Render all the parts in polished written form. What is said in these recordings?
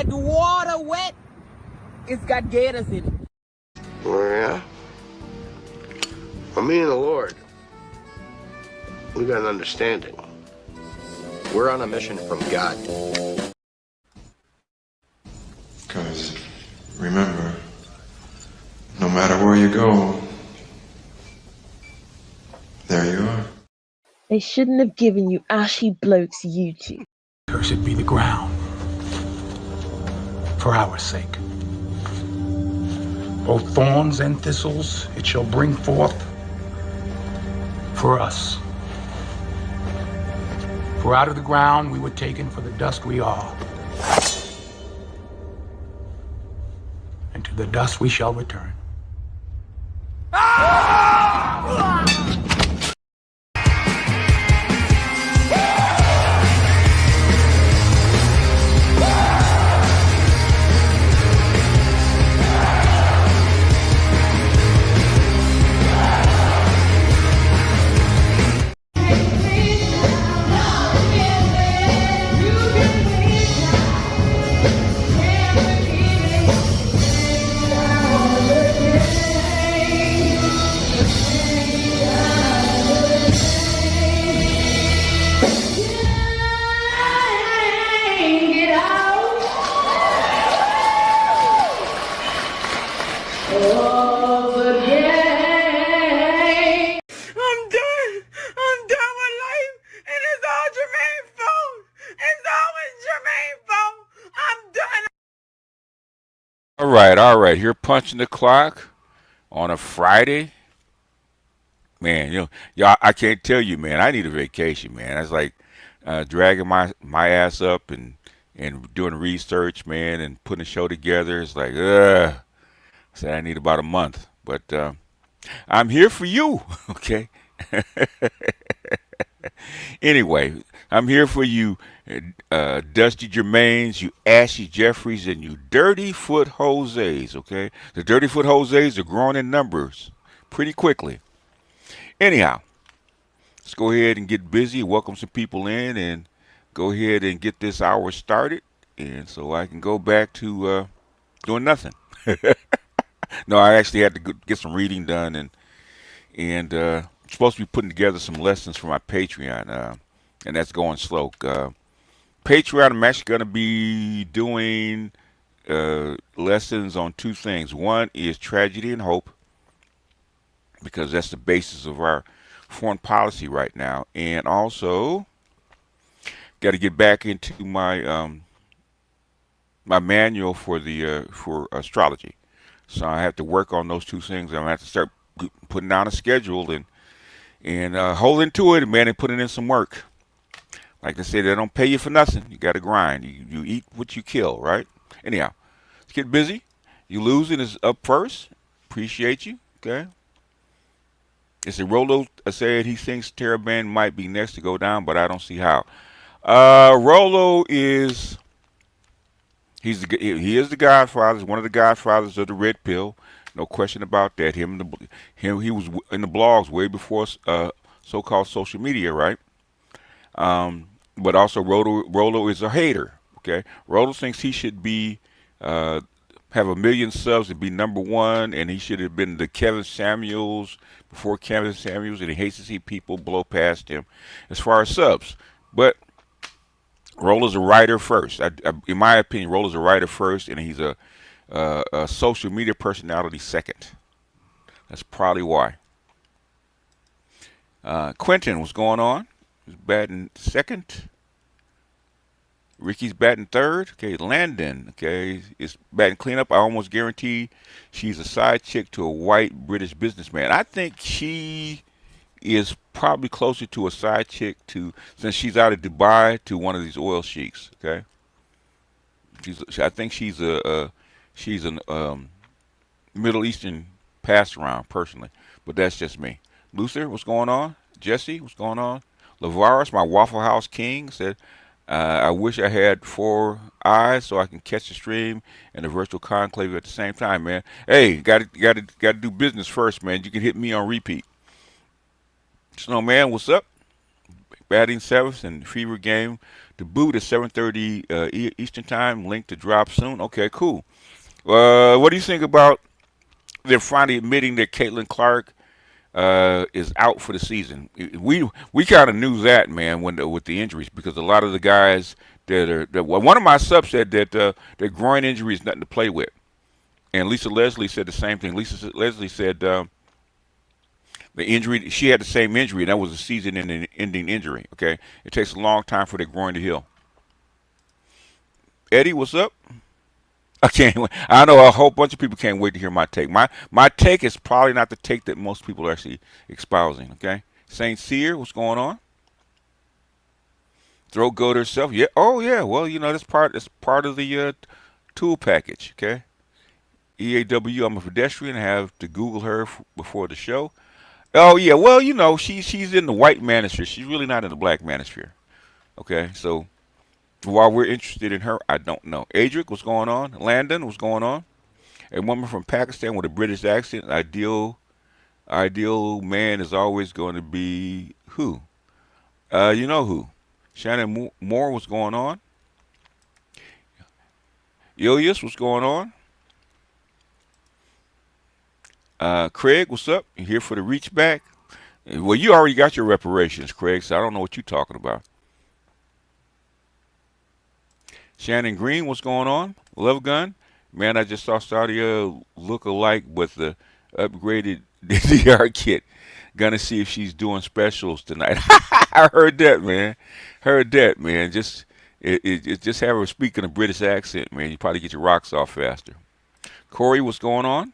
that water wet, it's got gators in it. Oh, yeah? Well, me and the Lord, we got an understanding. We're on a mission from God. Because, remember, no matter where you go, there you are. They shouldn't have given you ashy blokes YouTube. Cursed be the ground for our sake. Both thorns and thistles it shall bring forth for us. For out of the ground we were taken, for the dust we are. And to the dust we shall return. All right. Here punching the clock on a Friday. Man, y'all, I can't tell you, man. I need a vacation, man. That's like dragging my ass up and doing research, man, and putting a show together. It's like, say I need about a month, but I'm here for you, okay? Anyway, I'm here for you, Dusty Germains, you Ashy Jeffries, and you Dirty Foot Jose's, okay? The Dirty Foot Jose's are growing in numbers pretty quickly. Anyhow, let's go ahead and get busy, welcome some people in, and go ahead and get this hour started, and so I can go back to doing nothing. No, I actually had to get some reading done, and supposed to be putting together some lessons for my Patreon, and that's going slow. Patreon, I'm actually going to be doing lessons on two things. One is tragedy and hope, because that's the basis of our foreign policy right now, and also got to get back into my my manual for the for astrology. So I have to work on those two things. I'm gonna have to start putting down a schedule and holding to it, man, and putting in some work. Like I said, they don't pay you for nothing. You got to grind. You eat what you kill, right? Anyhow, let's get busy. You losing is up first. Appreciate you. Okay. It's a Rolo said he thinks Taliban might be next to go down, but I don't see how. Rolo is he is the Godfather. He's one of the Godfathers of the Red Pill. No question about that. He was in the blogs way before so-called social media, right? But also Rolo is a hater. Okay, Rolo thinks he should be have 1 million subs and be #1, and he should have been the Kevin Samuels before Kevin Samuels, and he hates to see people blow past him as far as subs. But Rolo's a writer first. In my opinion, Rolo's a writer first, and he's a social media personality second. That's probably why. Quentin, what's going on? He's batting second. Ricky's batting third. Okay, Landon, okay, is batting cleanup. I almost guarantee she's a side chick to a white British businessman. I think she is probably closer to a side chick since she's out of Dubai, to one of these oil sheiks. Okay, I think she's a Middle Eastern pass around personally, but that's just me. Luther, what's going on? Jesse, what's going on? Lavaris, my Waffle House king, said, I wish I had 4 eyes so I can catch the stream and the virtual conclave at the same time, man. Hey, got to do business first, man. You can hit me on repeat. Snowman, what's up? Batting 7th and fever game The boot is 7:30 Eastern time. Link to drop soon. Okay, cool. What do you think about they're finally admitting that Caitlin Clark is out for the season? We kind of knew that, man, with the injuries, because a lot of the guys well, one of my subs said that their groin injury is nothing to play with, and Lisa Leslie said the same thing. Leslie said the injury, she had the same injury, and that was a season-ending injury. Okay, it takes a long time for the groin to heal. Eddie, what's up? I can't wait. I know a whole bunch of people can't wait to hear my take. My take is probably not the take that most people are actually espousing. Okay, Saint Cyr, what's going on? Throat goat herself. Yeah. Oh yeah. Well, that's part of the tool package. Okay. EAW. I'm a pedestrian. I have to Google her before the show. Oh yeah. Well, she's in the white manosphere. She's really not in the black manosphere. Okay. So while we're interested in her, I don't know. Adric, what's going on? Landon, what's going on? A woman from Pakistan with a British accent. Ideal man is always going to be who? You know who? Shannon Moore, what's going on? Ilias, what's going on? Craig, what's up? You here for the reach back? Well, you already got your reparations, Craig, so I don't know what you're talking about. Shannon Green, what's going on? Love Gun. Man, I just saw Sadia look alike with the upgraded DR kit. Gonna see if she's doing specials tonight. I heard that, man. Just just have her speaking a British accent, man. You probably get your rocks off faster. Corey, what's going on?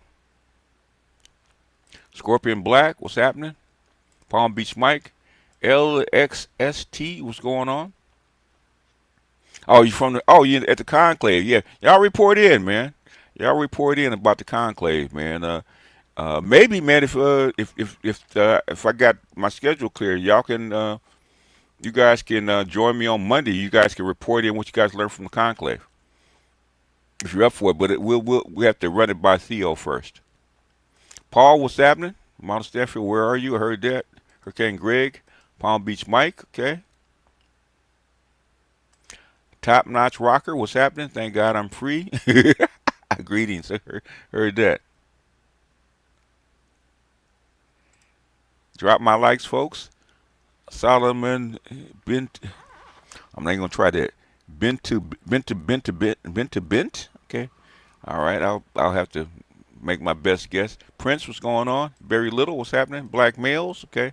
Scorpion Black, what's happening? Palm Beach Mike. LXST, what's going on? Oh, you at the Conclave? Yeah, y'all report in, man. Y'all report in about the Conclave, man. Maybe, man, if I got my schedule clear, you guys can join me on Monday. You guys can report in what you guys learned from the Conclave, if you're up for it. But we have to run it by Theo first. Paul, what's happening? Mount Stanfield, where are you? I heard that. Hurricane Greg, Palm Beach Mike, okay. Top Notch Rocker, what's happening? Thank God I'm free. Greetings. Heard that. Drop my likes, folks. Solomon Bent. I'm not even gonna try that. Bent. Okay. All right. I'll have to make my best guess. Prince, what's going on? Very Little, what's happening? Black males. Okay.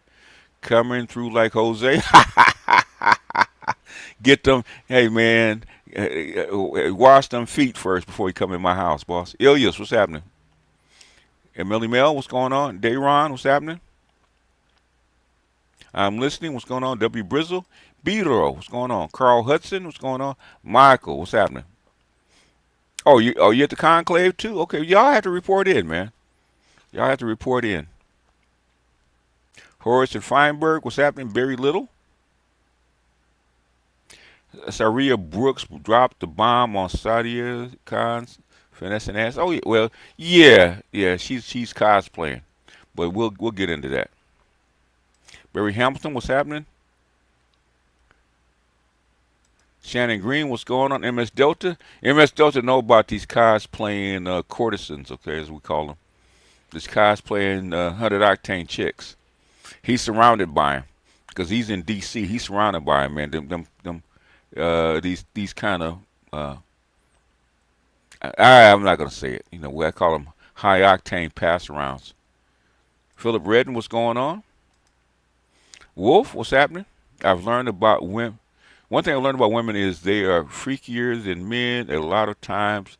Coming through like Jose. Get them. Hey, man. Wash them feet first before you come in my house, boss. Ilias, what's happening? Emily Mel, what's going on? Dayron, what's happening? I'm listening. What's going on? W. Brizzle. Beto, what's going on? Carl Hudson, what's going on? Michael, what's happening? Oh, you at the Conclave too? Okay, y'all have to report in, man. Y'all have to report in. Horace and Feinberg, what's happening? Very Little. Saria Brooks dropped the bomb on Sadia Khan's finessing ass. Oh, yeah, well, yeah, she's cosplaying, but we'll get into that. Barry Hamilton, what's happening? Shannon Green, what's going on? MS Delta? MS Delta know about these cosplaying courtesans, okay, as we call them. This cosplaying 100-octane chicks. He's surrounded by him because he's in D.C. He's surrounded by him, man. These kind of I'm not gonna say it. I call them high-octane pass-arounds. Philip Redden, what's going on? Wolf, what's happening? I've learned about women. One thing I learned about women is they are freakier than men a lot of times,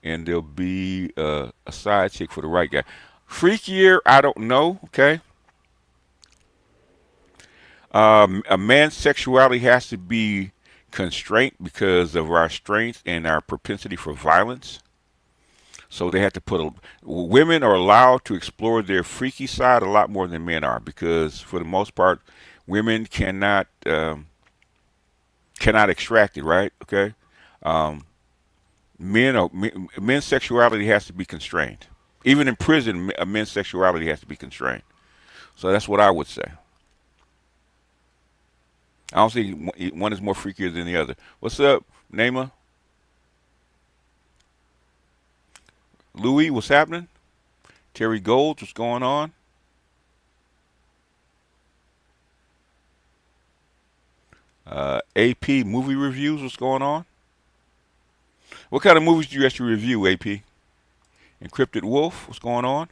and they'll be a side chick for the right guy. Freakier, I don't know, okay? A man's sexuality has to be constrained because of our strength and our propensity for violence. So they have to women are allowed to explore their freaky side a lot more than men are, because for the most part, women cannot extract it, right? Okay. Men's sexuality has to be constrained. Even in prison, men's sexuality has to be constrained. So that's what I would say. I don't think one is more freakier than the other. What's up, Naima? Louis, what's happening? Terry Golds, what's going on? AP movie reviews, what's going on? What kind of movies do you actually review, AP? Encrypted Wolf, what's going on?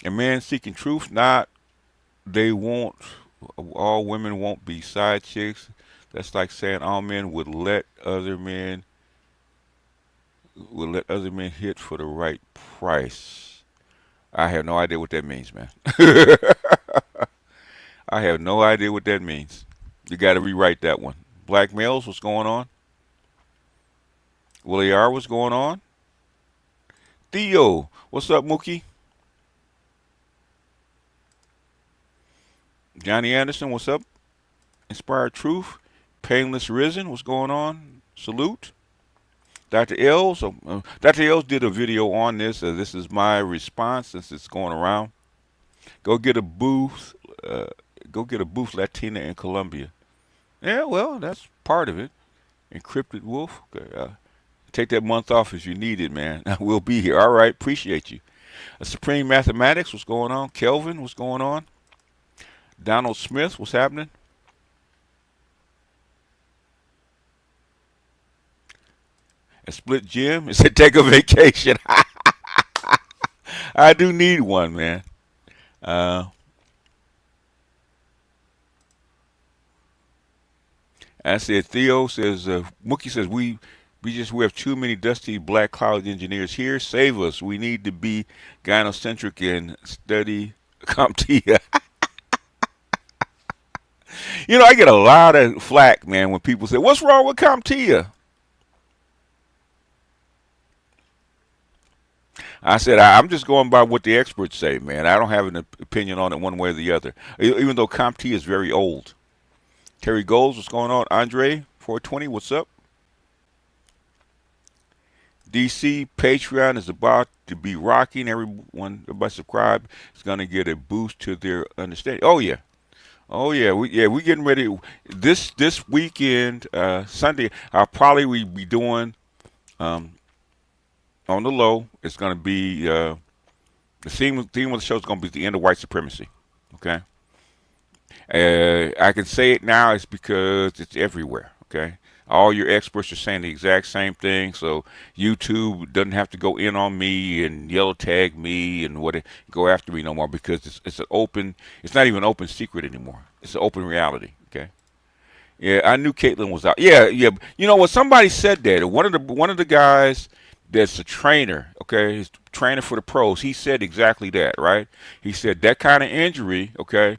A Man Seeking Truth, not they won't, all women won't be side chicks. That's like saying all men would let other men hit for the right price. I have no idea what that means, man. I have no idea what that means. You got to rewrite that one. Black males, what's going on? Willie R, what's going on? Theo, what's up, Mookie? Johnny Anderson, what's up? Inspired Truth, Painless Risen, what's going on? Salute. Dr. Els, Dr. Els did a video on this. This is my response since it's going around. Go get a booth. Latina in Colombia. Yeah, well, that's part of it. Encrypted Wolf. Okay, take that month off if you need it, man. We'll be here. All right, appreciate you. Supreme Mathematics, what's going on? Kelvin, what's going on? Donald Smith, what's happening? A Split Gym, it said take a vacation. I do need one, man. I said, Theo says, Mookie says, we have too many dusty black college engineers here. Save us. We need to be gynocentric and study CompTIA. You know, I get a lot of flack, man, when people say, what's wrong with CompTIA? I said, I'm just going by what the experts say, man. I don't have an opinion on it one way or the other, even though CompTIA is very old. Terry Golds, what's going on? Andre, 420, what's up? DC, Patreon is about to be rocking. Everybody subscribe is going to get a boost to their understanding. Oh, yeah. Oh, yeah. We're getting ready. This weekend, Sunday, I'll probably be doing, on the low, it's going to be, the theme of the show is going to be the end of white supremacy. Okay? I can say it now. It's because it's everywhere. Okay, all your experts are saying the exact same thing. So YouTube doesn't have to go in on me and yellow tag me and go after me no more because it's an open. It's not even an open secret anymore. It's an open reality. Okay. Yeah, I knew Caitlyn was out. Yeah. You know what? Somebody said that one of the guys that's a trainer. Okay, he's training for the pros. He said exactly that. Right. He said that kind of injury. Okay.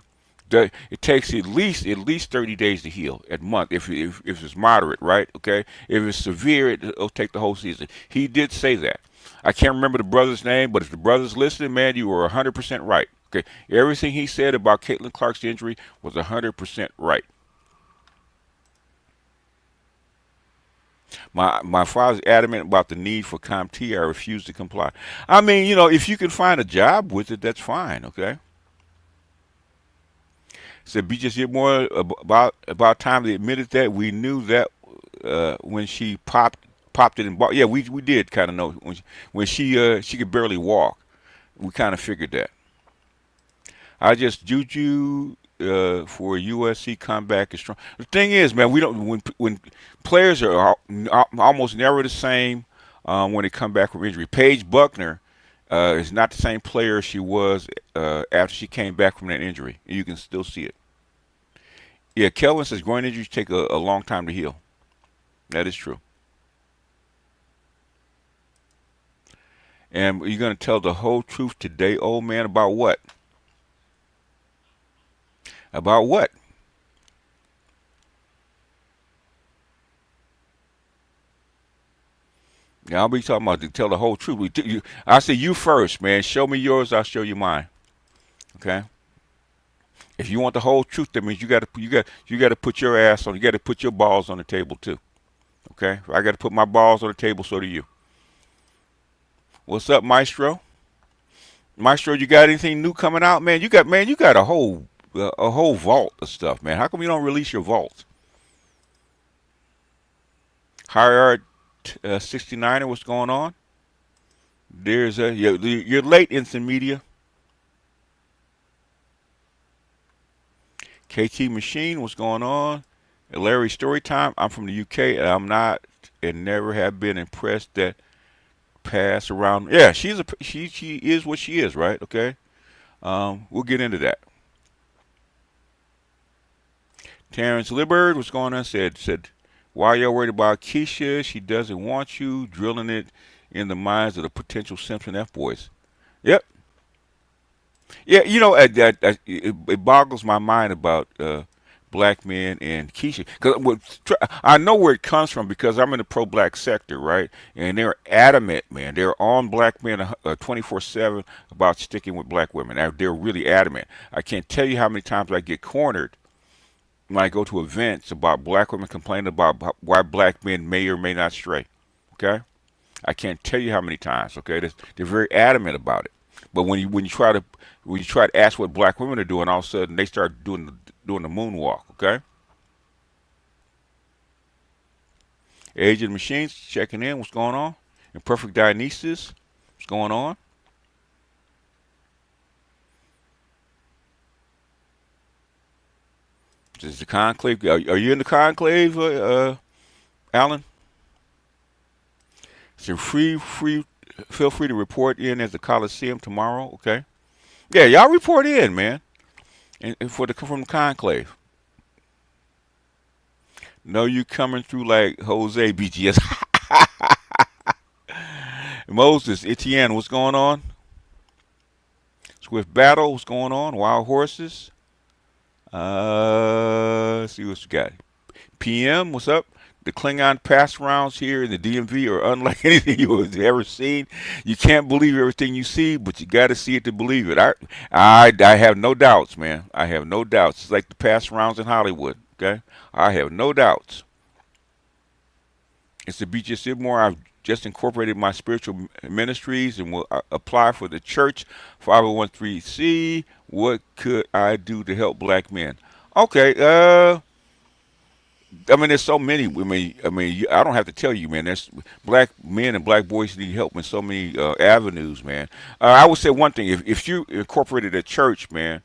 It takes at least 30 days to heal at month if it's moderate, right? Okay. If it's severe, it'll take the whole season. He did say that. I can't remember the brother's name, but if the brother's listening, man, you were 100% right. Okay. Everything he said about Caitlin Clark's injury was 100% right. My father's adamant about the need for CompTIA. I refuse to comply. I mean, you know, if you can find a job with it, that's fine. Okay. Said BJ IBMOR about time they admitted that. We knew that when she popped it in. Yeah, we did kind of know when she could barely walk. We kind of figured that. I just juju for USC comeback is strong. The thing is, man, we don't when players are almost never the same when they come back from injury. Paige Buckner is not the same player she was after she came back from that injury. You can still see it. Yeah, Kelvin says groin injuries take a long time to heal. That is true. And you're going to tell the whole truth today, old man, about what? About what? Yeah, I'll be talking about to tell the whole truth. I say you first, man. Show me yours, I'll show you mine. Okay? If you want the whole truth, that means you got to put your ass on. You got to put your balls on the table too. Okay? If I got to put my balls on the table, so do you. What's up, Maestro? Maestro, you got anything new coming out, man? You got a whole a whole vault of stuff, man. How come you don't release your vault? Higher 69er, what's going on? There's you're late, Instant Media. KT Machine, what's going on? Larry Storytime, I'm from the UK, and I'm not and never have been impressed that pass around. Yeah, she is what she is, right? Okay, we'll get into that. Terrence Libbard, what's going on? Said, why y'all worried about Keisha? She doesn't want you, drilling it in the minds of the potential Simpson F boys. Yep. Yeah, you know, it boggles my mind about black men and Keisha, because I know where it comes from because I'm in the pro-black sector, right? And they're adamant, man. They're on black men 24/7 about sticking with black women. They're really adamant. I can't tell you how many times I get cornered when I go to events about black women complaining about why black men may or may not stray. Okay, I can't tell you how many times. Okay, they're very adamant about it. But when you try to ask what black women are doing, all of a sudden they start doing the moonwalk. Okay, Age of the Machines checking in. What's going on? Imperfect Dionysus. What's going on? This is the conclave. Are you in the conclave, Alan? So feel free to report in at the Coliseum tomorrow. Okay. Yeah, y'all report in, man, and from the conclave. Know you coming through like Jose BGS. Moses, Etienne, what's going on? Swift Battle, what's going on? Wild Horses. Let's see what you got. PM, what's up? The Klingon pass rounds here in the DMV are unlike anything you have ever seen. You can't believe everything you see, but you got to see it to believe it. I have no doubts, man. I have no doubts. It's like the pass rounds in Hollywood. Okay, I have no doubts. It's the BGS IBMOR. I've just incorporated my spiritual ministries and will apply for the church 501c. What could I do to help black men? Okay, I mean, there's so many. I don't have to tell you, man. There's black men and black boys need help in so many avenues, man. I would say one thing: if you incorporated a church, man,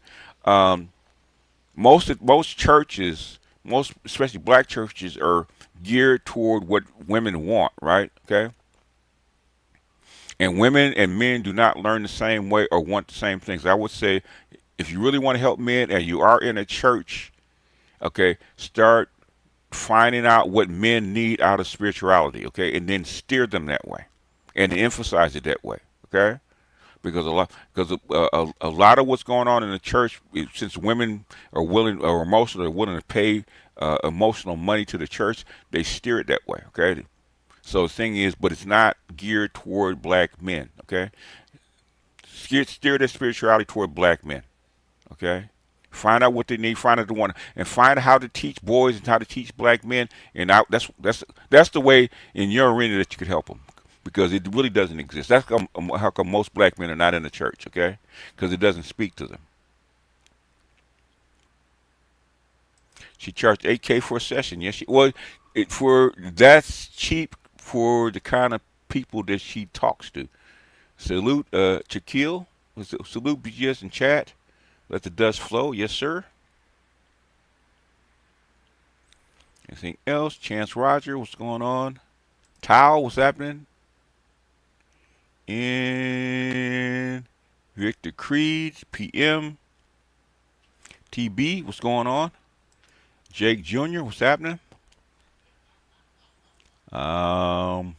most churches, most especially black churches, are geared toward what women want, right? Okay. And women and men do not learn the same way or want the same things. I would say, if you really want to help men and you are in a church, okay, start finding out what men need out of spirituality, okay, and then steer them that way, and emphasize it that way, okay, because a lot of what's going on in the church, since women are willing or emotionally are willing to pay emotional money to the church, they steer it that way, okay. So the thing is, but it's not geared toward black men, okay. Steer their spirituality toward black men, okay. Find out what they need. Find out the one, and find out how to teach boys and how to teach black men. And that's the way in your arena that you could help them, because it really doesn't exist. That's how come most black men are not in the church, okay? Because it doesn't speak to them. She charged $8K for a session. Yes, that's cheap for the kind of people that she talks to. Salute, Shaquille. Salute BGS in chat. Let the dust flow. Yes, sir. Anything else? Chance Roger, what's going on? Tao, what's happening? And Victor Creed, PM. TB, what's going on? Jake Jr., what's happening? Legon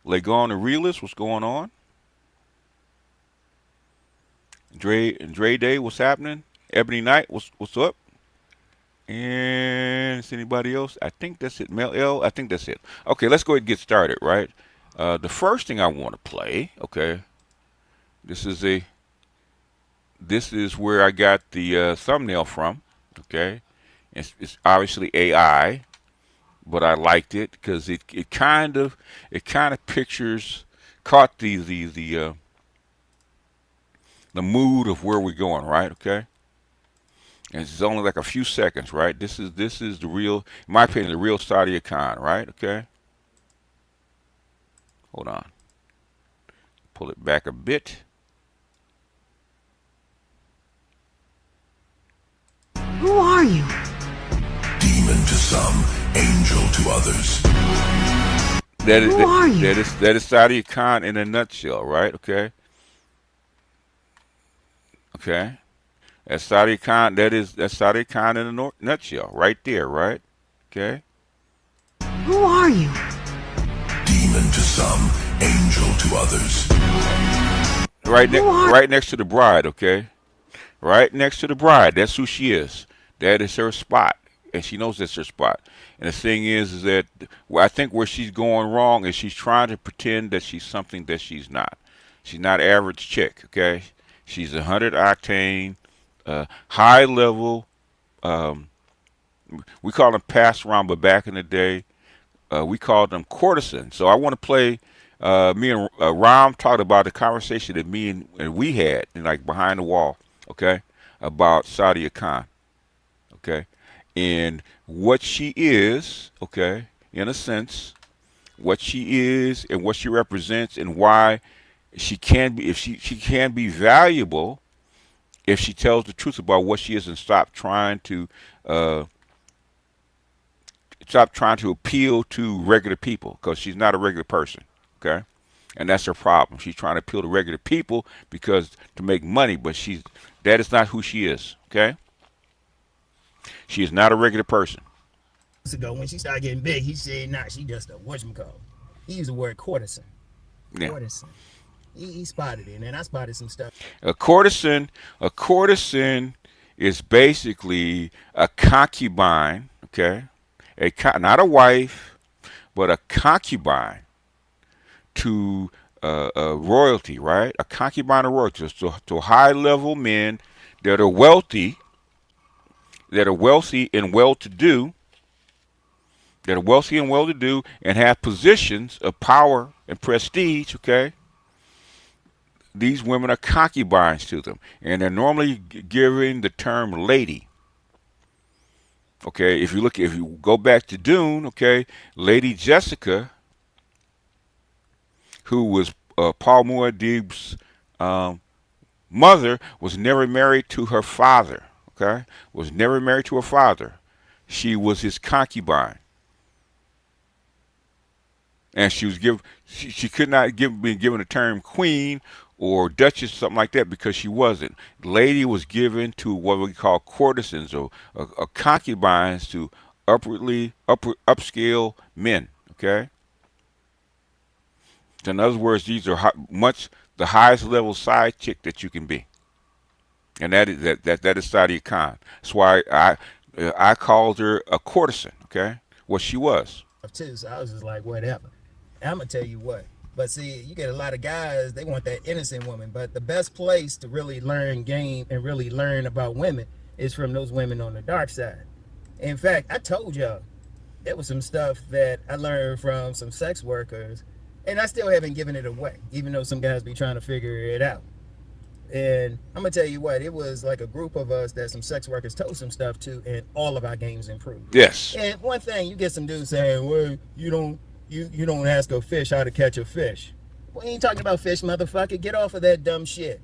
the Realist, what's going on? Dre Day, what's happening? Ebony Knight, what's up? And is anybody else? I think that's it. Mel L, I think that's it. Okay, let's go ahead and get started, right? The first thing I want to play, okay, this is where I got the thumbnail from, okay? It's obviously AI, but I liked it because it kind of caught the mood of where we're going, right? Okay. And it's only like a few seconds, right? This is the real, in my opinion, the real Sadia Khan, right? Okay. Hold on. Pull it back a bit. Who are you? Demon to some, angel to others. Who are you? That is Sadia Khan in a nutshell, right? Okay. Okay. That's Sadia Khan. That's Sadia Khan in a nutshell, right there, right? Okay. Who are you? Demon to some, angel to others. Right next to the bride, okay? Right next to the bride. That's who she is. That is her spot, and she knows that's her spot. And the thing is that I think where she's going wrong is she's trying to pretend that she's something that she's not. She's not average chick, okay? She's 100 octane, high level. We call them pass around, but back in the day, we called them courtesans. So I want to play. Me and Ram talked about the conversation that me and we had, like behind the wall, okay, about Sadia Khan, okay, and what she is, okay, in a sense, what she is and what she represents, and why she can be, if she can be valuable if she tells the truth about what she is and uh, stop trying to appeal to regular people, because she's not a regular person, okay? And that's her problem. She's trying to appeal to regular people because to make money, but that is not who she is, okay? She is not a regular person. Ago when she started getting big, he said, "Nah, she just a whatchamacallit." He used the word courtesan. Yeah. Courtesan. He spotted it, and I spotted some stuff. A courtesan is basically a concubine, okay? Not a wife, but a concubine to royalty, right? A concubine of royalty, to high-level men that are wealthy, and well-to-do, and have positions of power and prestige, okay? These women are concubines to them, and they're normally given the term lady. Okay, if you go back to Dune, okay, Lady Jessica, who was Paul Muad'Dib's mother, was never married to her father. Okay, was never married to her father. She was his concubine, and she was she could not be given the term queen or duchess, something like that, because she wasn't. Lady was given to what we call courtesans or concubines, to upscale men. Okay. So in other words, these are much the highest level side chick that you can be, and that is Sadia Khan. That's why I called her a courtesan. Okay, what she was. Too, so I was just like, whatever. I'm gonna tell you what. But see, you get a lot of guys, they want that innocent woman. But the best place to really learn game and really learn about women is from those women on the dark side. In fact, I told y'all there was some stuff that I learned from some sex workers, and I still haven't given it away, even though some guys be trying to figure it out. And I'm gonna tell you what, it was like a group of us that some sex workers told some stuff to, and all of our games improved. Yes. And one thing, you get some dudes saying, well, you don't ask a fish how to catch a fish. We ain't talking about fish, motherfucker. Get off of that dumb shit.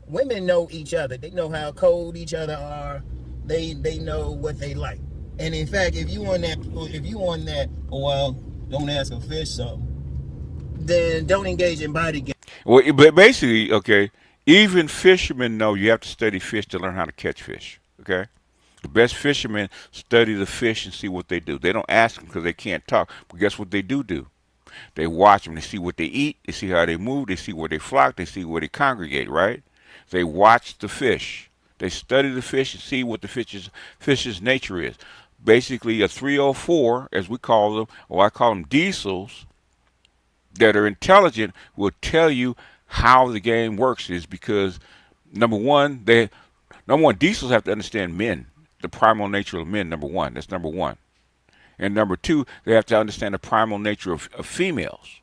Women know each other. They know how cold each other are. They know what they like. And in fact, if you on that, oh, well, don't ask a fish something, then don't engage in body game. Well, but basically, okay, even fishermen know you have to study fish to learn how to catch fish. Okay. The best fishermen study the fish and see what they do. They don't ask them because they can't talk. But guess what they do? They watch them. They see what they eat. They see how they move. They see where they flock. They see where they congregate, right? They watch the fish. They study the fish and see what the fish's nature is. Basically, a 304, as we call them, or I call them diesels, that are intelligent will tell you how the game works. Is because, number one, diesels have to understand men. The primal nature of men, number one. That's number one. And number two, they have to understand the primal nature of females.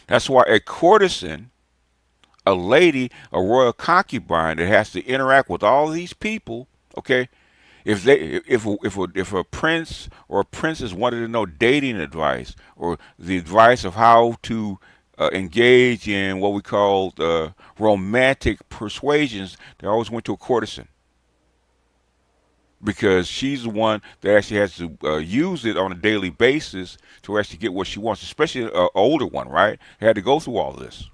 That's why a courtesan, a lady, a royal concubine that has to interact with all these people, Okay, if a prince or a princess wanted to know dating advice or the advice of how to engage in what we call romantic persuasions, they always went to a courtesan because she's the one that actually has to use it on a daily basis to actually get what she wants, especially an older one, right? They had to go through all this.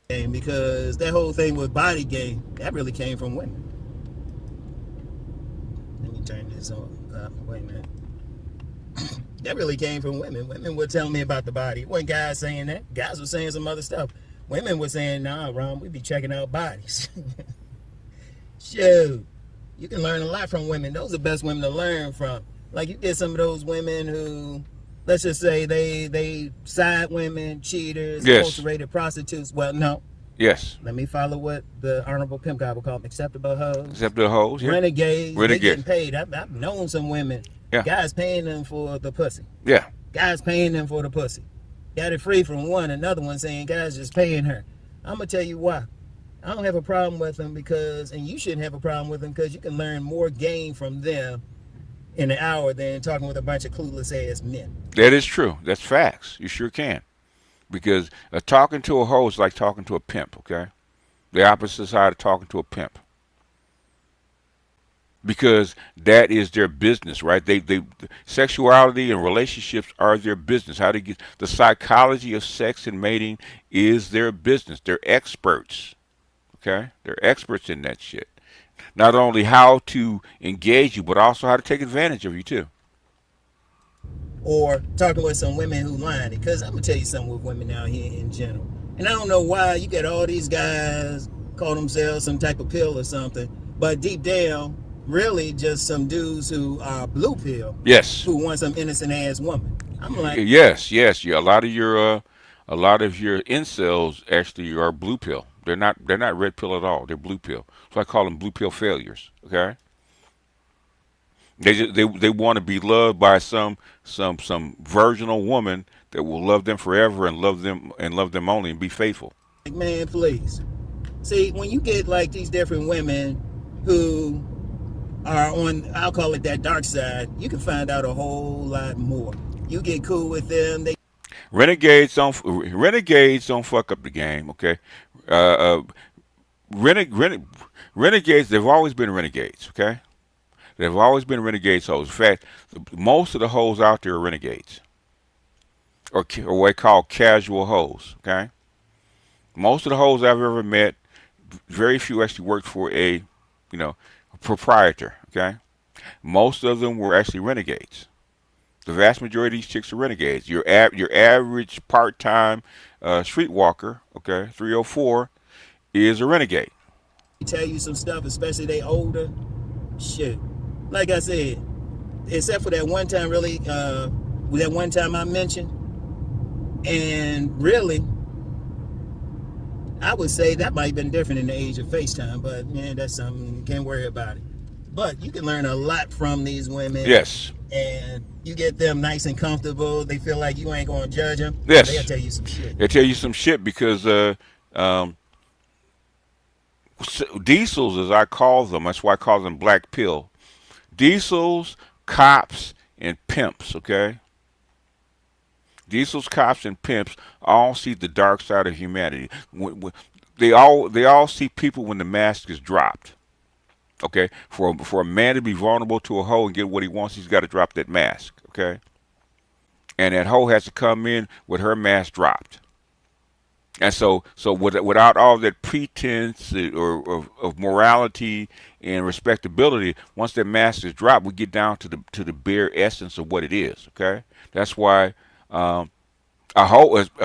Because that whole thing with body game, that really came from women. Let me turn this on. Wait a minute. That really came from women. Women were telling me about the body. It wasn't guys saying that. Guys were saying some other stuff. Women were saying, nah, Ron, we be checking out bodies. Shoot. You can learn a lot from women. Those are the best women to learn from. Like you get some of those women who, let's just say they side women, cheaters, Yes. adulterated prostitutes. Well, no. Yes. Let me follow what the Honorable Pimp guy would call them. Acceptable hoes. Acceptable hoes. Yeah. Renegades. Renegades. They getting paid. I've known some women. Yeah. Guys paying them for the pussy. Yeah. Guys paying them for the pussy. Got it free from one. Another one saying guys just paying her. I'm going to tell you why. I don't have a problem with them because, and you shouldn't have a problem with them because you can learn more game from them in an hour than talking with a bunch of clueless ass men. That is true. That's facts. You sure can. Because talking to a hoe is like talking to a pimp, okay? The opposite side of talking to a pimp. Because that is their business, right? They sexuality and relationships are their business. How to get the psychology of sex and mating is their business. They're experts. Okay? They're experts in that shit. Not only how to engage you, but also how to take advantage of you too. Or talking with some women who lying. Because I'm going to tell you something with women out here in general. And I don't know why you get all these guys call themselves some type of pill or something. But deep down, really just some dudes who are blue pill. Yes. Who want some innocent ass woman. I'm like, yes. Yeah, a lot of your incels actually are blue pill. They're not red pill at all. They're blue pill. So I call them blue pill failures. Okay. They want to be loved by some virginal woman that will love them forever and love them only and be faithful. man, please. See, when you get like these different women who are on, I'll call it that dark side, you can find out a whole lot more. You get cool with them. Renegades don't fuck up the game, okay? Renegades, they've always been renegades, okay? They've always been renegades hoes. In fact, most of the hoes out there are renegades, or what they call casual hoes, okay? Most of the hoes I've ever met, very few actually worked for a proprietor, okay? Most of them were actually renegades. The vast majority of these chicks are renegades. Your average part-time streetwalker, okay, 304, is a renegade. Tell you some stuff, especially they older. Shit. Like I said, except for that one time, really, that one time I mentioned, and really, I would say that might have been different in the age of FaceTime, but man, that's something, you can't worry about it. But you can learn a lot from these women. Yes. And you get them nice and comfortable. They feel like you ain't going to judge them. Yes. They'll tell you some shit. They'll tell you some shit because diesels, as I call them, that's why I call them black pill. Diesels, cops, and pimps, okay? Diesels, cops, and pimps all see the dark side of humanity. They all see people when the mask is dropped. Okay, for a man to be vulnerable to a hoe and get what he wants, he's got to drop that mask. Okay, and that hoe has to come in with her mask dropped. And so without all that pretense of morality and respectability, once that mask is dropped, we get down to the bare essence of what it is. Okay, that's why a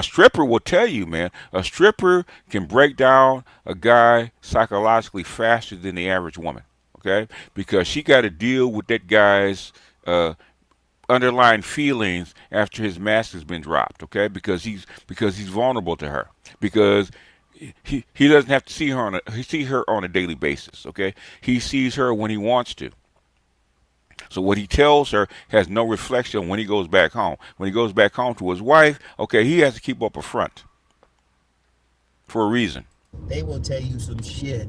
stripper will tell you, man, a stripper can break down a guy psychologically faster than the average woman. Okay, because she got to deal with that guy's underlying feelings after his mask has been dropped. Okay, because he's vulnerable to her, because he doesn't have to see her on a daily basis. Okay, he sees her when he wants to. So what he tells her has no reflection when he goes back home. When he goes back home to his wife, okay, he has to keep up a front for a reason. They will tell you some shit.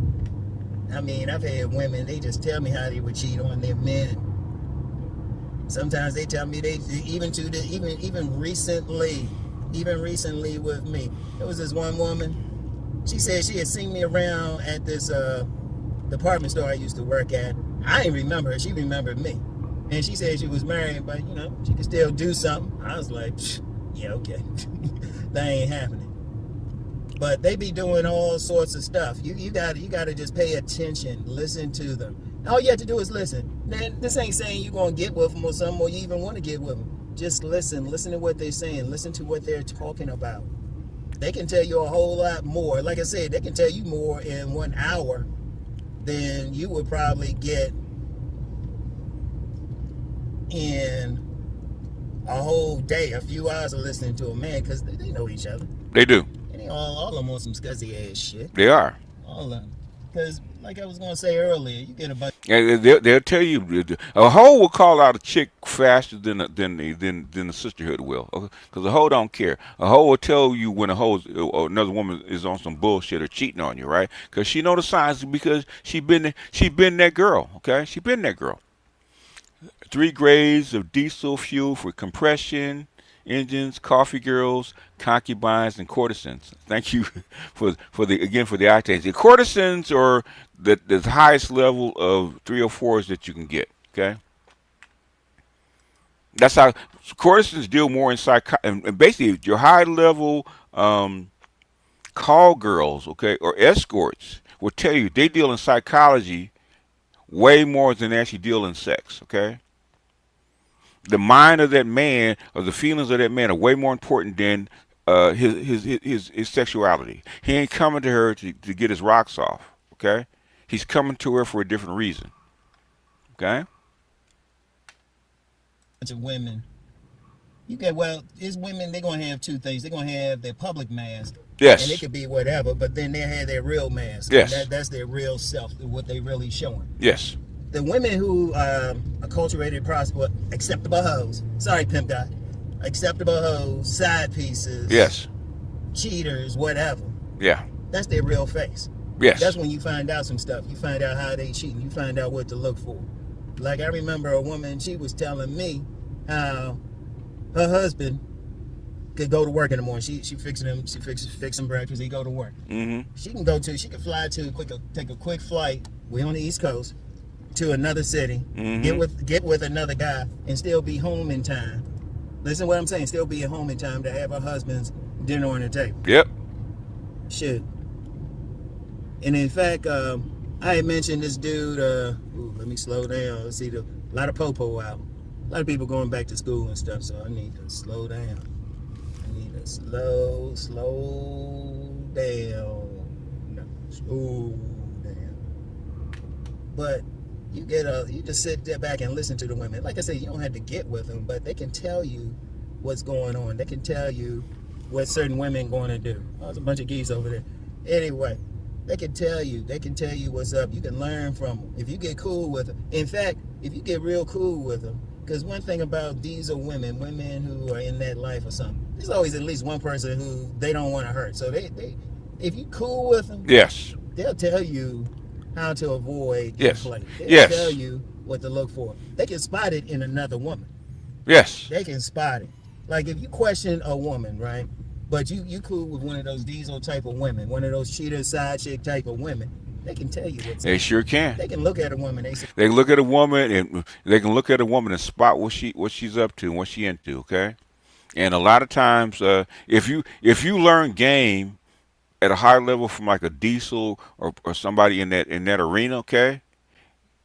I mean, I've had women, they just tell me how they would cheat on their men. Sometimes they tell me even recently with me. There was this one woman, she said she had seen me around at this department store I used to work at. I didn't remember her, she remembered me. And she said she was married, but you know, she could still do something. I was like, yeah, okay. That ain't happening. But they be doing all sorts of stuff. You gotta just pay attention, listen to them. All you have to do is listen. Then this ain't saying you're gonna get with them or something, or you even want to get with them. Just listen to what they're saying, listen to what they're talking about. They can tell you a whole lot more. Like I said, they can tell you more in 1 hour than you would probably get in a whole day, a few hours of listening to a man, because they know each other. They do. And they all of them on some scuzzy ass shit. They are. All of them. Because, like I was going to say earlier, you get a bunch. And they'll tell you a hoe will call out a chick faster than the sisterhood will, because a hoe don't care. A hoe will tell you when another woman is on some bullshit or cheating on you, right? Because she know the signs, because she been that girl, okay? She been that girl. 3 grades of diesel fuel for compression engines, coffee girls, concubines, and courtesans. Thank you for the octanes. The courtesans are the highest level of 304s that you can get. Okay, that's how courtesans deal more in and basically your high level call girls, okay, or escorts will tell you they deal in psychology way more than they actually deal in sex. Okay. The mind of that man, or the feelings of that man, are way more important than his sexuality. He ain't coming to her to get his rocks off. Okay, he's coming to her for a different reason. Okay. Bunch of women. It's women. They're gonna have 2 things. They're gonna have their public mask. Yes. And it could be whatever, but then they have their real mask. Yes. That's their real self, what they really showing. Yes. The women who acculturated acceptable hoes. Sorry, pimp guy. Acceptable hoes, side pieces. Yes. Cheaters, whatever. Yeah. That's their real face. Yes. That's when you find out some stuff. You find out how they cheating. You find out what to look for. Like I remember a woman, she was telling me how her husband could go to work in the morning. She fixing breakfast. He go to work. Mm-hmm. She can fly take a quick flight. We on the East Coast. To another city, mm-hmm. get with another guy, and still be home in time. Listen to what I'm saying. Still be at home in time to have her husband's dinner on the table. Yep. Shit. And in fact, I had mentioned this dude. Let me slow down. Let's see, a lot of popo out. A lot of people going back to school and stuff. So I need to slow down. I need to slow down. No, slow down. But you just sit there back and listen to the women. Like I said, you don't have to get with them, but they can tell you what's going on. They can tell you what certain women going to do. Oh, there's a bunch of geese over there. Anyway, they can tell you what's up. You can learn from them if you get cool with them. In fact, if you get real cool with them, because one thing about these are women who are in that life or something, there's always at least one person who they don't want to hurt. So they if you cool with them, yes, they'll tell you how to avoid yes. play. They'll yes. tell you what to look for. They can spot it in another woman. Yes. They can spot it. Like if you question a woman, right? But you cool with one of those diesel type of women, one of those cheater side chick type of women, they can tell you what's They up. sure can. They can look at a woman. They can look at a woman and spot what she's up to and what she into. Okay. And a lot of times, if you learn game at a high level from like a diesel or somebody in that arena, okay,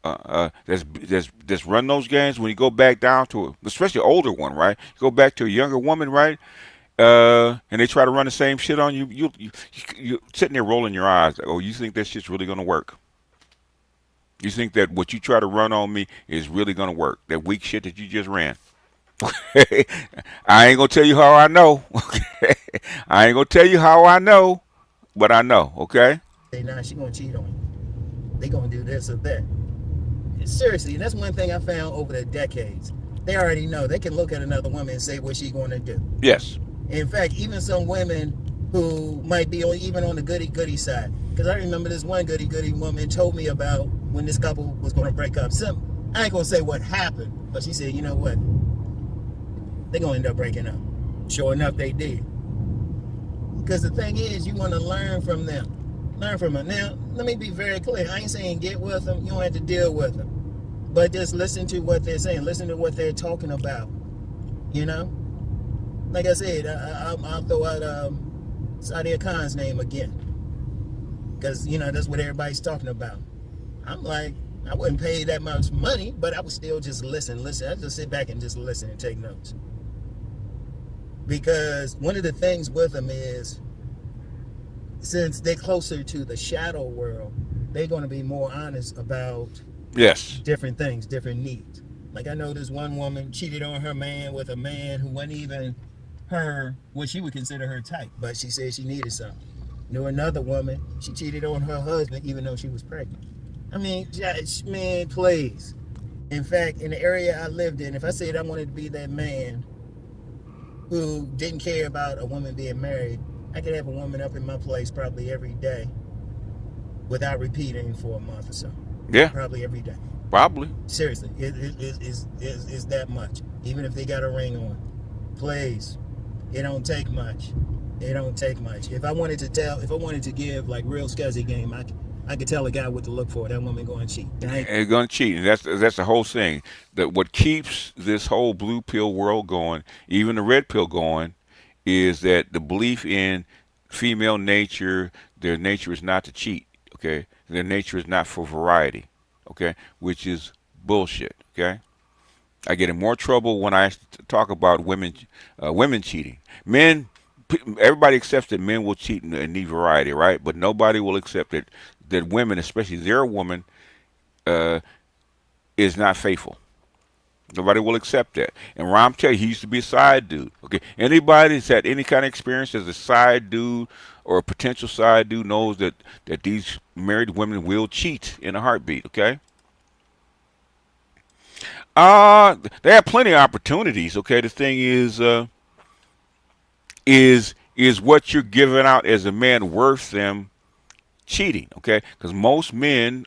that's run those games. When you go back down to especially an older one, right? You go back to a younger woman, right? And they try to run the same shit on you. You sitting there rolling your eyes. Like, oh, you think that shit's really gonna work? You think that what you try to run on me is really gonna work? That weak shit that you just ran. I ain't gonna tell you how I know. Okay, I ain't gonna tell you how I know. But I know, okay? Nah, she gonna cheat on you. They gonna do this or that. Seriously, that's one thing I found over the decades. They already know. They can look at another woman and say what she's gonna do. Yes. In fact, even some women who might be even on the goody side. Because I remember this one goody woman told me about when this couple was going to break up. I ain't going to say what happened, but she said, you know what? They're going to end up breaking up. Sure enough, they did. Because the thing is, you want to learn from them. Learn from them. Now, let me be very clear. I ain't saying get with them. You don't have to deal with them. But just listen to what they're saying. Listen to what they're talking about. You know? Like I said, I'll throw out Sadia Khan's name again. Because, you know, that's what everybody's talking about. I'm like, I wouldn't pay that much money, but I would still just listen. I just sit back and just listen and take notes. Because one of the things with them is, since they're closer to the shadow world, they're going to be more honest about different things, different needs. Like I know this one woman cheated on her man with a man who wasn't even what she would consider her type, but she said she needed something. Knew another woman, she cheated on her husband even though she was pregnant. I mean, man, please. In fact, in the area I lived in, if I said I wanted to be that man who didn't care about a woman being married, I could have a woman up in my place probably every day without repeating for a month or so. Yeah. Probably every day. Probably. Seriously, it's that much. Even if they got a ring on. Please. It don't take much. It don't take much. If I wanted to give like real scuzzy game, I could tell a guy what to look for. That woman going to cheat. They're going to cheat. And that's the whole thing. That what keeps this whole blue pill world going, even the red pill going, is that the belief in female nature, their nature is not to cheat, okay? Their nature is not for variety, okay? Which is bullshit, okay? I get in more trouble when I talk about women cheating. Everybody accepts that men will cheat and need variety, right? But nobody will accept that women, especially their woman, is not faithful. Nobody will accept that. And Rom tell you, he used to be a side dude. Okay, anybody that's had any kind of experience as a side dude or a potential side dude knows that these married women will cheat in a heartbeat. Okay. They have plenty of opportunities. Okay, the thing is what you're giving out as a man worth them cheating? Okay, because most men,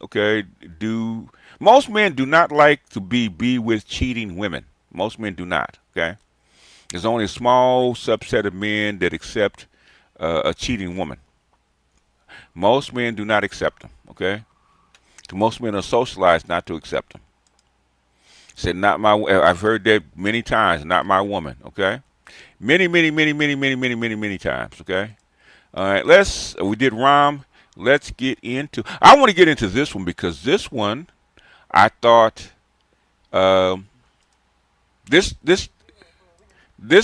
do not like to be with cheating women. Most men do not. Okay, there's only a small subset of men that accept a cheating woman. Most men do not accept them. Okay, most men are socialized not to accept them. Said not my. I've heard that many times. Not my woman. Okay, many times. Okay, all right. We did Rom. Let's get into. I want to get into this one because this one, I thought, this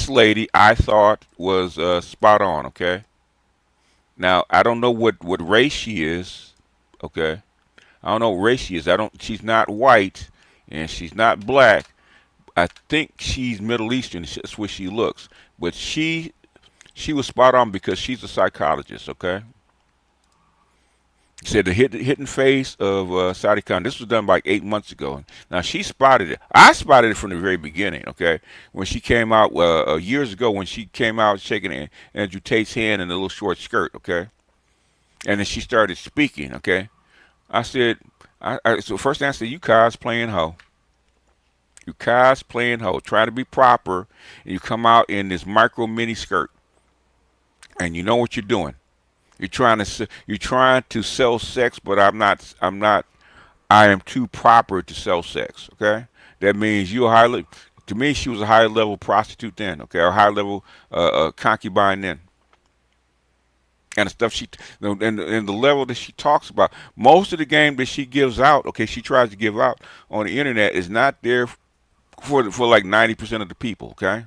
lady I thought was spot on. Okay. Now I don't know what race she is. Okay. I don't know what race she is. She's not white and she's not black. I think she's Middle Eastern. That's where she looks. But she was spot on because she's a psychologist. Okay. Said the hidden face of Sadia Khan. This was done like 8 months ago. Now she spotted it. I spotted it from the very beginning. Okay, when she came out years ago, when she came out shaking Andrew Tate's hand in a little short skirt. Okay, and then she started speaking. Okay, I said, so first thing I said, you cosplaying hoe. You cosplaying hoe. Try to be proper, and you come out in this micro mini skirt, and you know what you're doing. You're trying to sell sex, but I'm not. I am too proper to sell sex. Okay, that means to me, she was a high level prostitute then. Okay, or high level concubine then. And the stuff and the level that she talks about, most of the game that she gives out, okay, she tries to give out on the internet is not there for like 90% of the people. Okay.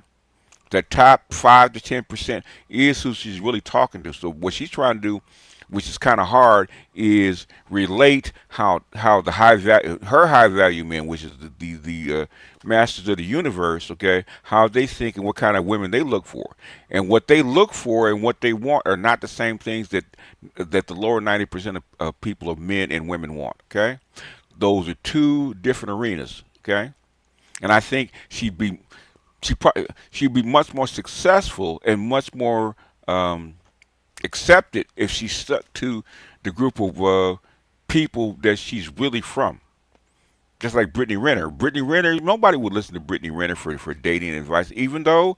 The top 5 to 10% is who she's really talking to. So what she's trying to do, which is kind of hard, is relate how the her high value men, which is the masters of the universe, okay, how they think and what kind of women they look for, and what they look for and what they want are not the same things that the lower 90% of people, of men and women, want. Okay, those are two different arenas. Okay, and I think she'd be much more successful and much more accept it if she stuck to the group of people that she's really from. Just like Brittany Renner. Brittany Renner, nobody would listen to Brittany Renner for dating advice, even though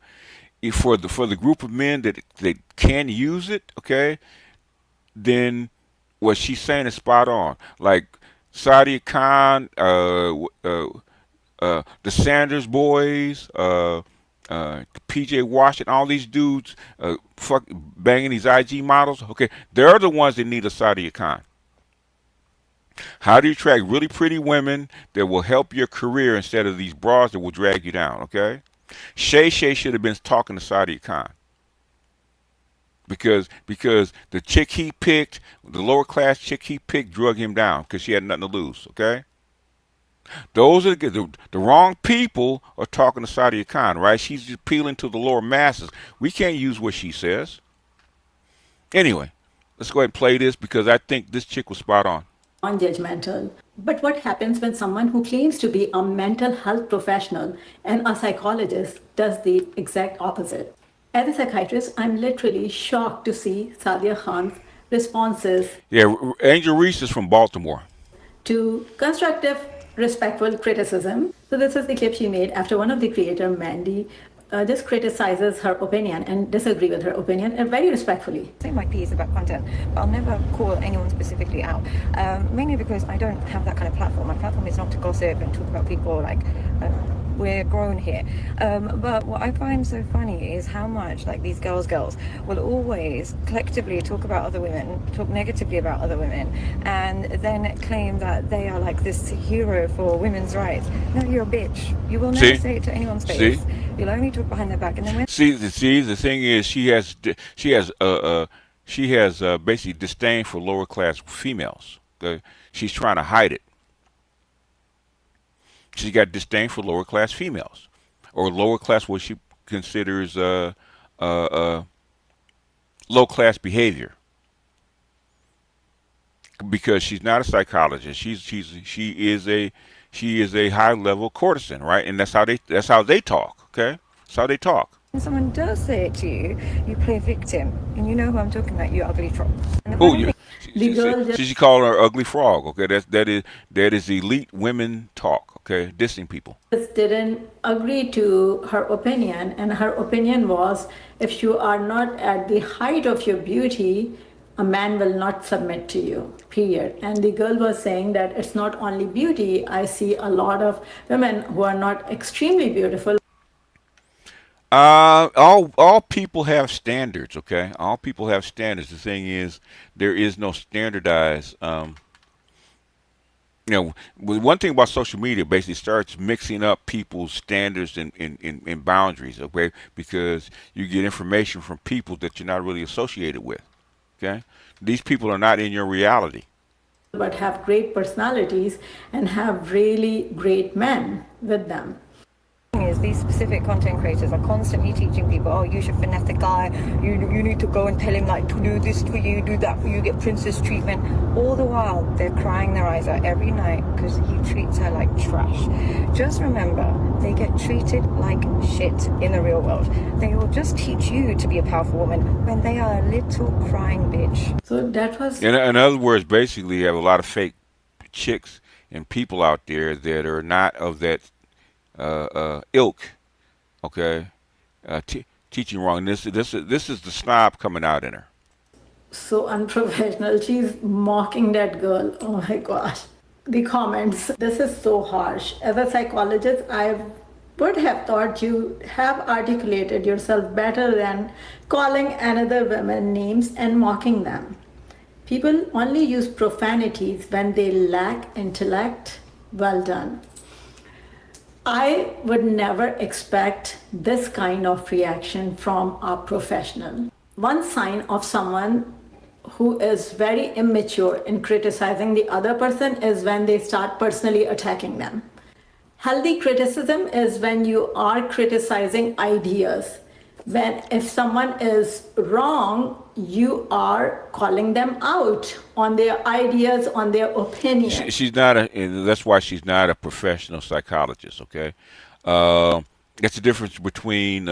for the group of men that can use it, okay, then what she's saying is spot on. Like Sadia Khan, the Sanders boys, PJ Washington, all these dudes, banging these IG models. Okay, they're the ones that need a Sadia Khan. How do you attract really pretty women that will help your career instead of these bras that will drag you down? Okay, Shay should have been talking to Sadia Khan. Because the chick he picked, the lower class chick he picked, drug him down because she had nothing to lose. Okay, those are the wrong people are talking to Sadia Khan, right? She's appealing to the lower masses. We can't use what she says. Anyway, let's go ahead and play this because I think this chick was spot on. Non-judgmental. But what happens when someone who claims to be a mental health professional and a psychologist does the exact opposite? As a psychiatrist, I'm literally shocked to see Sadia Khan's responses. Yeah, Angel Reese is from Baltimore. To constructive, respectful criticism. So this is the clip she made after one of the creator, Mandy, just criticizes her opinion and disagree with her opinion and very respectfully. Say my piece about content, but I'll never call anyone specifically out, mainly because I don't have that kind of platform. My platform is not to gossip and talk about people like we're grown here. But what I find so funny is how much like these girls will always collectively talk about other women, talk negatively about other women, and then claim that they are like this hero for women's rights. No, you're a bitch. You will never say it to anyone's face. You'll only talk behind their back, and then when the thing is she has basically disdain for lower class females. Okay? She's trying to hide it. She got disdain for lower class females, or lower class what she considers low class behavior. Because she's not a psychologist. She is a high level courtesan, right? And that's how they talk. Okay, that's how they talk. when someone does say it to you, you play victim, and you know who I'm talking about. You ugly troll. Oh yeah. She called her ugly frog. Okay, that is elite women talk. Okay, dissing people. Didn't agree to her opinion, and her opinion was, if you are not at the height of your beauty, a man will not submit to you, period. And the girl was saying that it's not only beauty. I see a lot of women who are not extremely beautiful. All people have standards, okay? All people have standards. The thing is, there is no standardized. One thing about social media basically starts mixing up people's standards and boundaries, okay? Because you get information from people that you're not really associated with, okay? These people are not in your reality. But have great personalities and have really great men with them. Is these specific content creators are constantly teaching people, oh, you should finesse the guy, you need to go and tell him like to do this for you, do that for you, get princess treatment. All the while they're crying their eyes out every night because he treats her like trash. Just remember, they get treated like shit in the real world. They will just teach you to be a powerful woman when they are a little crying bitch. So that was in other words, basically you have a lot of fake chicks and people out there that are not of that ilk, okay, teaching wrong. This is the snob coming out in her. so unprofessional. She's mocking that girl. Oh my gosh. The comments. This is so harsh. As a psychologist, I would have thought you have articulated yourself better than calling another woman names and mocking them. People only use profanities when they lack intellect. Well done. I would never expect this kind of reaction from a professional. One sign of someone who is very immature in criticizing the other person is when they start personally attacking them. Healthy criticism is when you are criticizing ideas. If someone is wrong, you are calling them out on their ideas, on their opinions. She's not that's why she's not a professional psychologist, okay? That's the difference between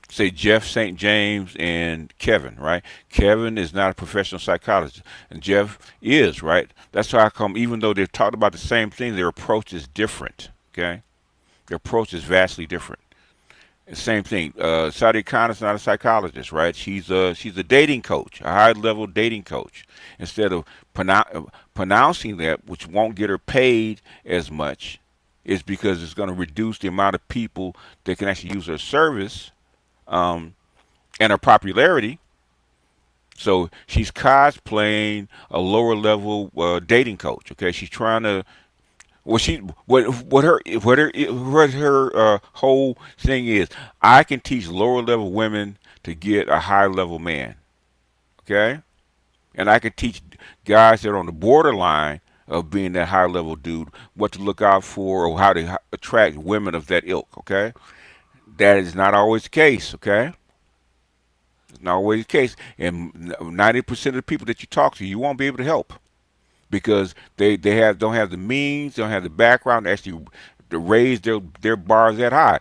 say Jeff St. James and Kevin, right? Kevin is not a professional psychologist, and Jeff is, right? That's how come, even though they've talked about the same thing, their approach is different, okay? Their approach is vastly different. Same thing. Sadia Khan is not a psychologist, right? She's a dating coach, a high-level dating coach. Instead of pronouncing that, which won't get her paid as much, is because it's going to reduce the amount of people that can actually use her service and her popularity. So she's cosplaying a lower-level dating coach. Okay, she's trying to. What her whole thing is, I can teach lower level women to get a high level man, okay, and I can teach guys that are on the borderline of being that high level dude what to look out for or how to attract women of that ilk, okay. That is not always the case, okay. It's not always the case, and 90% of the people that you talk to, you won't be able to help. Because they don't have the means, don't have the background to actually to raise their bars that high.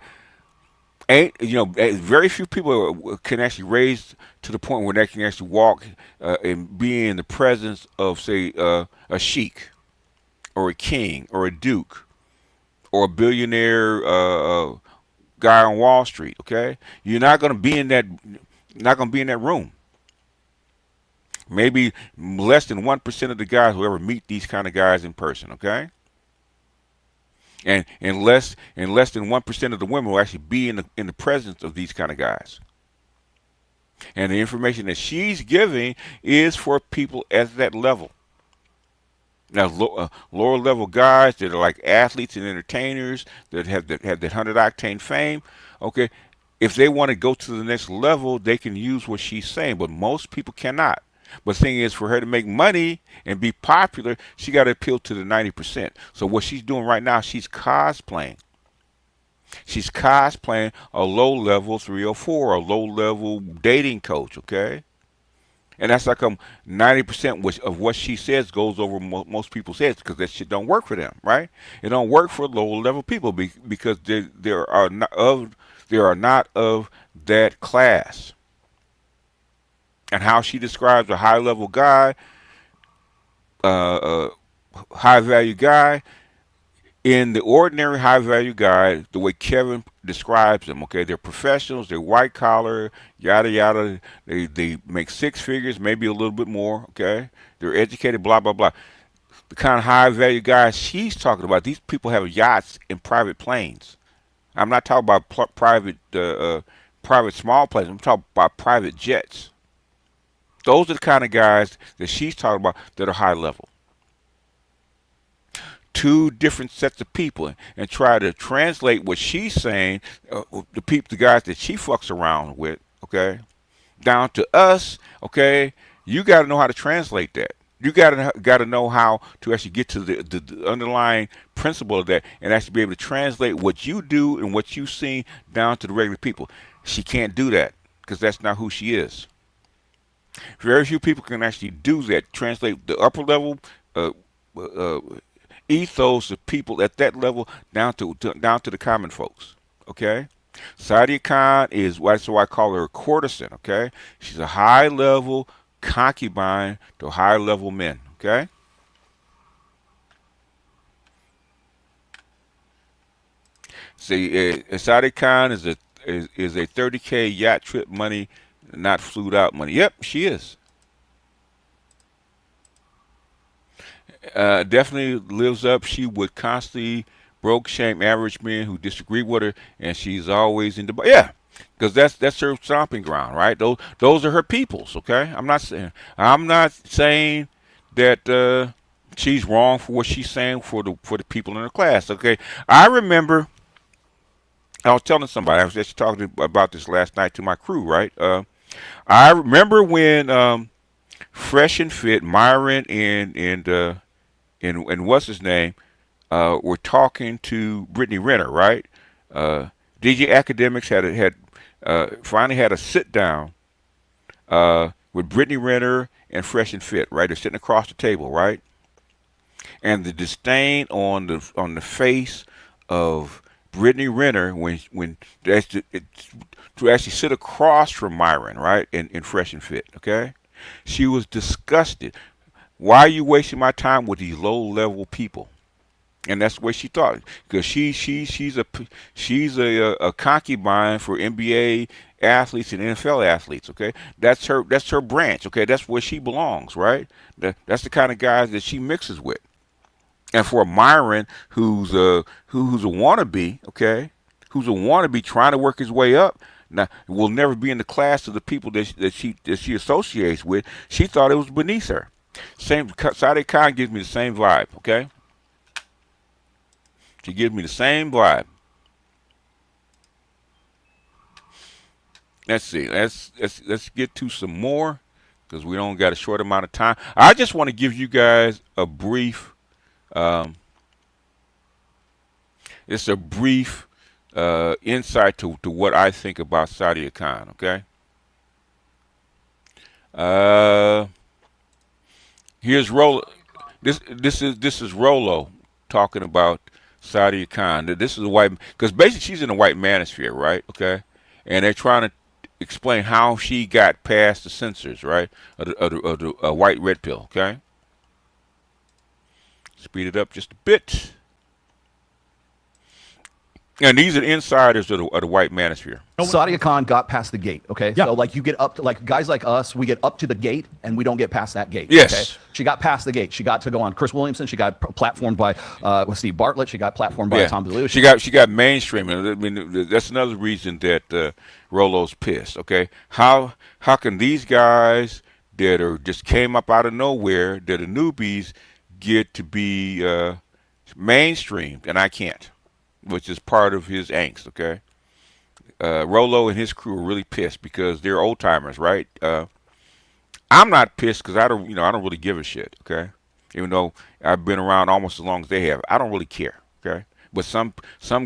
Very few people can actually raise to the point where they can actually walk and be in the presence of, say, a sheik or a king or a duke or a billionaire guy on Wall Street. Okay, you're not going to be in that room. Maybe less than 1% of the guys will ever meet these kind of guys in person, okay? And less than 1% of the women will actually be in the presence of these kind of guys. And the information that she's giving is for people at that level. Now, lower level guys that are like athletes and entertainers that have that 100-octane fame, okay? If they want to go to the next level, they can use what she's saying, but most people cannot. But the thing is, for her to make money and be popular, she got to appeal to the 90%. So what she's doing right now, she's cosplaying. She's cosplaying a low-level 304, a low-level dating coach, okay? And that's like 90% of what she says goes over most people's heads because that shit don't work for them, right? It don't work for low-level people because they are not of that class. And how she describes a high-level guy, high-value guy, in the ordinary high-value guy, the way Kevin describes them, okay, they're professionals, they're white-collar, yada, yada, they make six figures, maybe a little bit more, okay, they're educated, blah, blah, blah. The kind of high-value guys she's talking about, these people have yachts and private planes. I'm not talking about private small planes, I'm talking about private jets. Those are the kind of guys that she's talking about that are high level. Two different sets of people, and try to translate what she's saying, the guys that she fucks around with, okay, down to us, okay. You got to know how to translate that. You got to know how to actually get to the underlying principle of that, and actually be able to translate what you do and what you see down to the regular people. She can't do that because that's not who she is. Very few people can actually do that, translate the upper level ethos of people at that level down to the common folks. Okay, Sadia Khan is so I call her a courtesan. Okay, she's a high level concubine to high level men. Okay. See, Sadia Khan is a 30K yacht trip money, not flued out money. Yep, she is. Definitely lives up. She would constantly broke shame average men who disagree with her, and she's always in the because that's her stomping ground, right? Those are her peoples. Okay, I'm not saying that she's wrong for what she's saying for the people in her class. Okay, I remember I was telling somebody, I was just talking about this last night to my crew, right? I remember when Fresh and Fit, Myron and what's his name, were talking to Brittany Renner, right? DJ Academics had finally had a sit down with Brittany Renner and Fresh and Fit, right? They're sitting across the table, right? And the disdain on the face of Brittany Renner, when that's to actually sit across from Myron, right, in Fresh and Fit, okay? She was disgusted. Why are you wasting my time with these low-level people? And that's the way she thought, because she's a concubine for NBA athletes and NFL athletes. Okay, that's her branch. Okay, that's where she belongs. Right. That's the kind of guys that she mixes with. And for Myron, who's a wannabe, okay, who's a wannabe trying to work his way up, now will never be in the class of the people that she associates with. She thought it was beneath her. Sadia Khan gives me the same vibe. Okay. She gives me the same vibe. Let's see. Let's get to some more, because we don't got a short amount of time. I just want to give you guys a brief. It's a brief insight to what I think about Sadia Khan. Okay. Here's Rolo. This is Rolo talking about Sadia Khan. This is a white, because basically she's in the white manosphere, right? Okay, and they're trying to explain how she got past the censors, right? Of the white red pill. Okay, speed it up just a bit. And these are insiders of the white manosphere. Sadia Khan got past the gate, okay? Yeah. So, like, you get up to, like, guys like us, we get up to the gate, and we don't get past that gate. Yes. Okay? She got past the gate. She got to go on Chris Williamson. She got platformed by Steve Bartlett. She got platformed by Tom DeLuise. She got mainstream. I mean, that's another reason that Rolo's pissed, okay? How can these guys that are just came up out of nowhere, that are newbies, get to be mainstreamed, and I can't? Which is part of his angst, okay? Rolo and his crew are really pissed because they're old timers, right? I'm not pissed because I don't really give a shit, okay? Even though I've been around almost as long as they have, I don't really care, okay? But some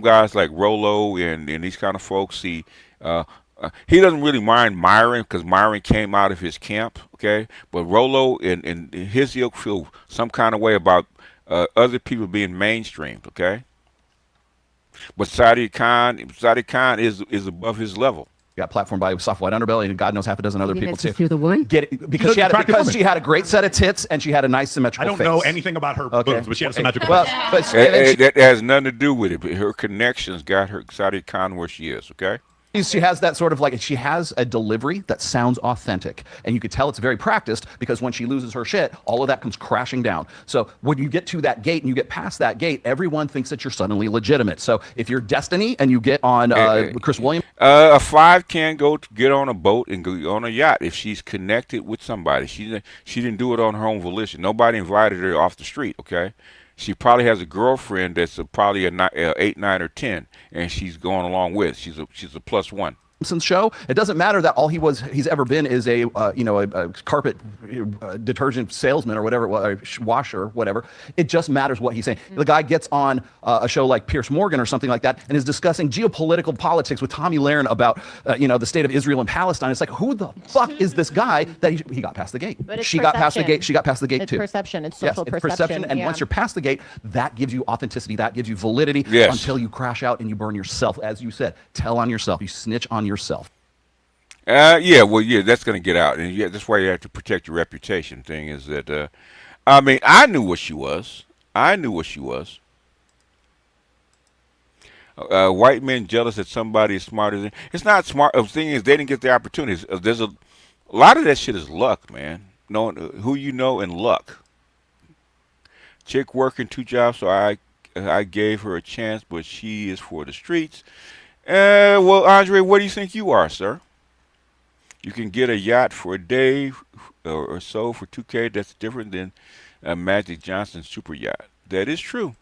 guys like Rolo and these kind of folks, he doesn't really mind Myron because Myron came out of his camp, okay? But Rolo and his ilk feel some kind of way about other people being mainstreamed, okay? But Sadia Khan is above his level. Got platformed by Soft White Underbelly, and God knows half a dozen other people too. You're the one? Get it, because she had a great set of tits and she had a nice symmetrical face. I don't know anything about her boobs, but she had a symmetrical face. Well, but that has nothing to do with it. But her connections got her Sadia Khan where she is. Okay. She has that sort of, like, she has a delivery that sounds authentic, and you could tell it's very practiced, because when she loses her shit, all of that comes crashing down. So when you get to that gate and you get past that gate, everyone thinks that you're suddenly legitimate. So if you're Destiny and you get on Chris Williams, a 5 can get on a boat and go on a yacht if she's connected with somebody. She didn't do it on her own volition. Nobody invited her off the street. Okay. She probably has a girlfriend that's probably a 8, 9, or 10, and she's going along with. She's a +1. Show. It doesn't matter that all he's ever been is a carpet detergent salesman or whatever, washer or whatever. It just matters what he's saying. The guy gets on a show like Piers Morgan or something like that and is discussing geopolitical politics with Tommy Lahren about the state of Israel and Palestine. It's like, who the fuck is this guy that he got past the gate? But She got past the gate. She got past the gate it's too. Perception. It's social it's perception. And once you're past the gate, that gives you authenticity. That gives you validity until you crash out and you burn yourself. As you said, tell on yourself. You snitch on yourself. That's going to get out, and that's why you have to protect your reputation. Thing is that, I knew what she was. White men jealous that somebody is smarter than. It's not smart. The thing is, they didn't get the opportunities. There's a lot of that shit is luck, man. Knowing who you know and luck. Chick working 2 jobs, so I gave her a chance, but she is for the streets. Well, Andre, what do you think you are, sir? You can get a yacht for a day or so for $2K. That's different than a Magic Johnson super yacht. That is true.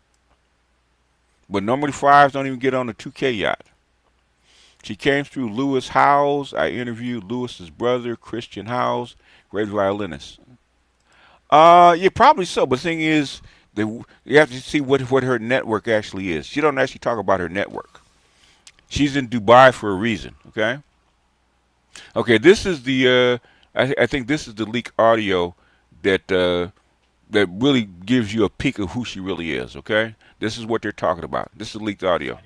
But normally 5s don't even get on a 2K yacht. She came through Lewis Howes. I interviewed Lewis's brother, Christian Howes, great violinist. Yeah, probably so. But the thing is, you have to see what her network actually is. She don't actually talk about her network. She's in Dubai for a reason, okay? Okay, this is the, I think this is the leak audio that that really gives you a peek of who she really is, okay? This is what they're talking about. This is leaked audio.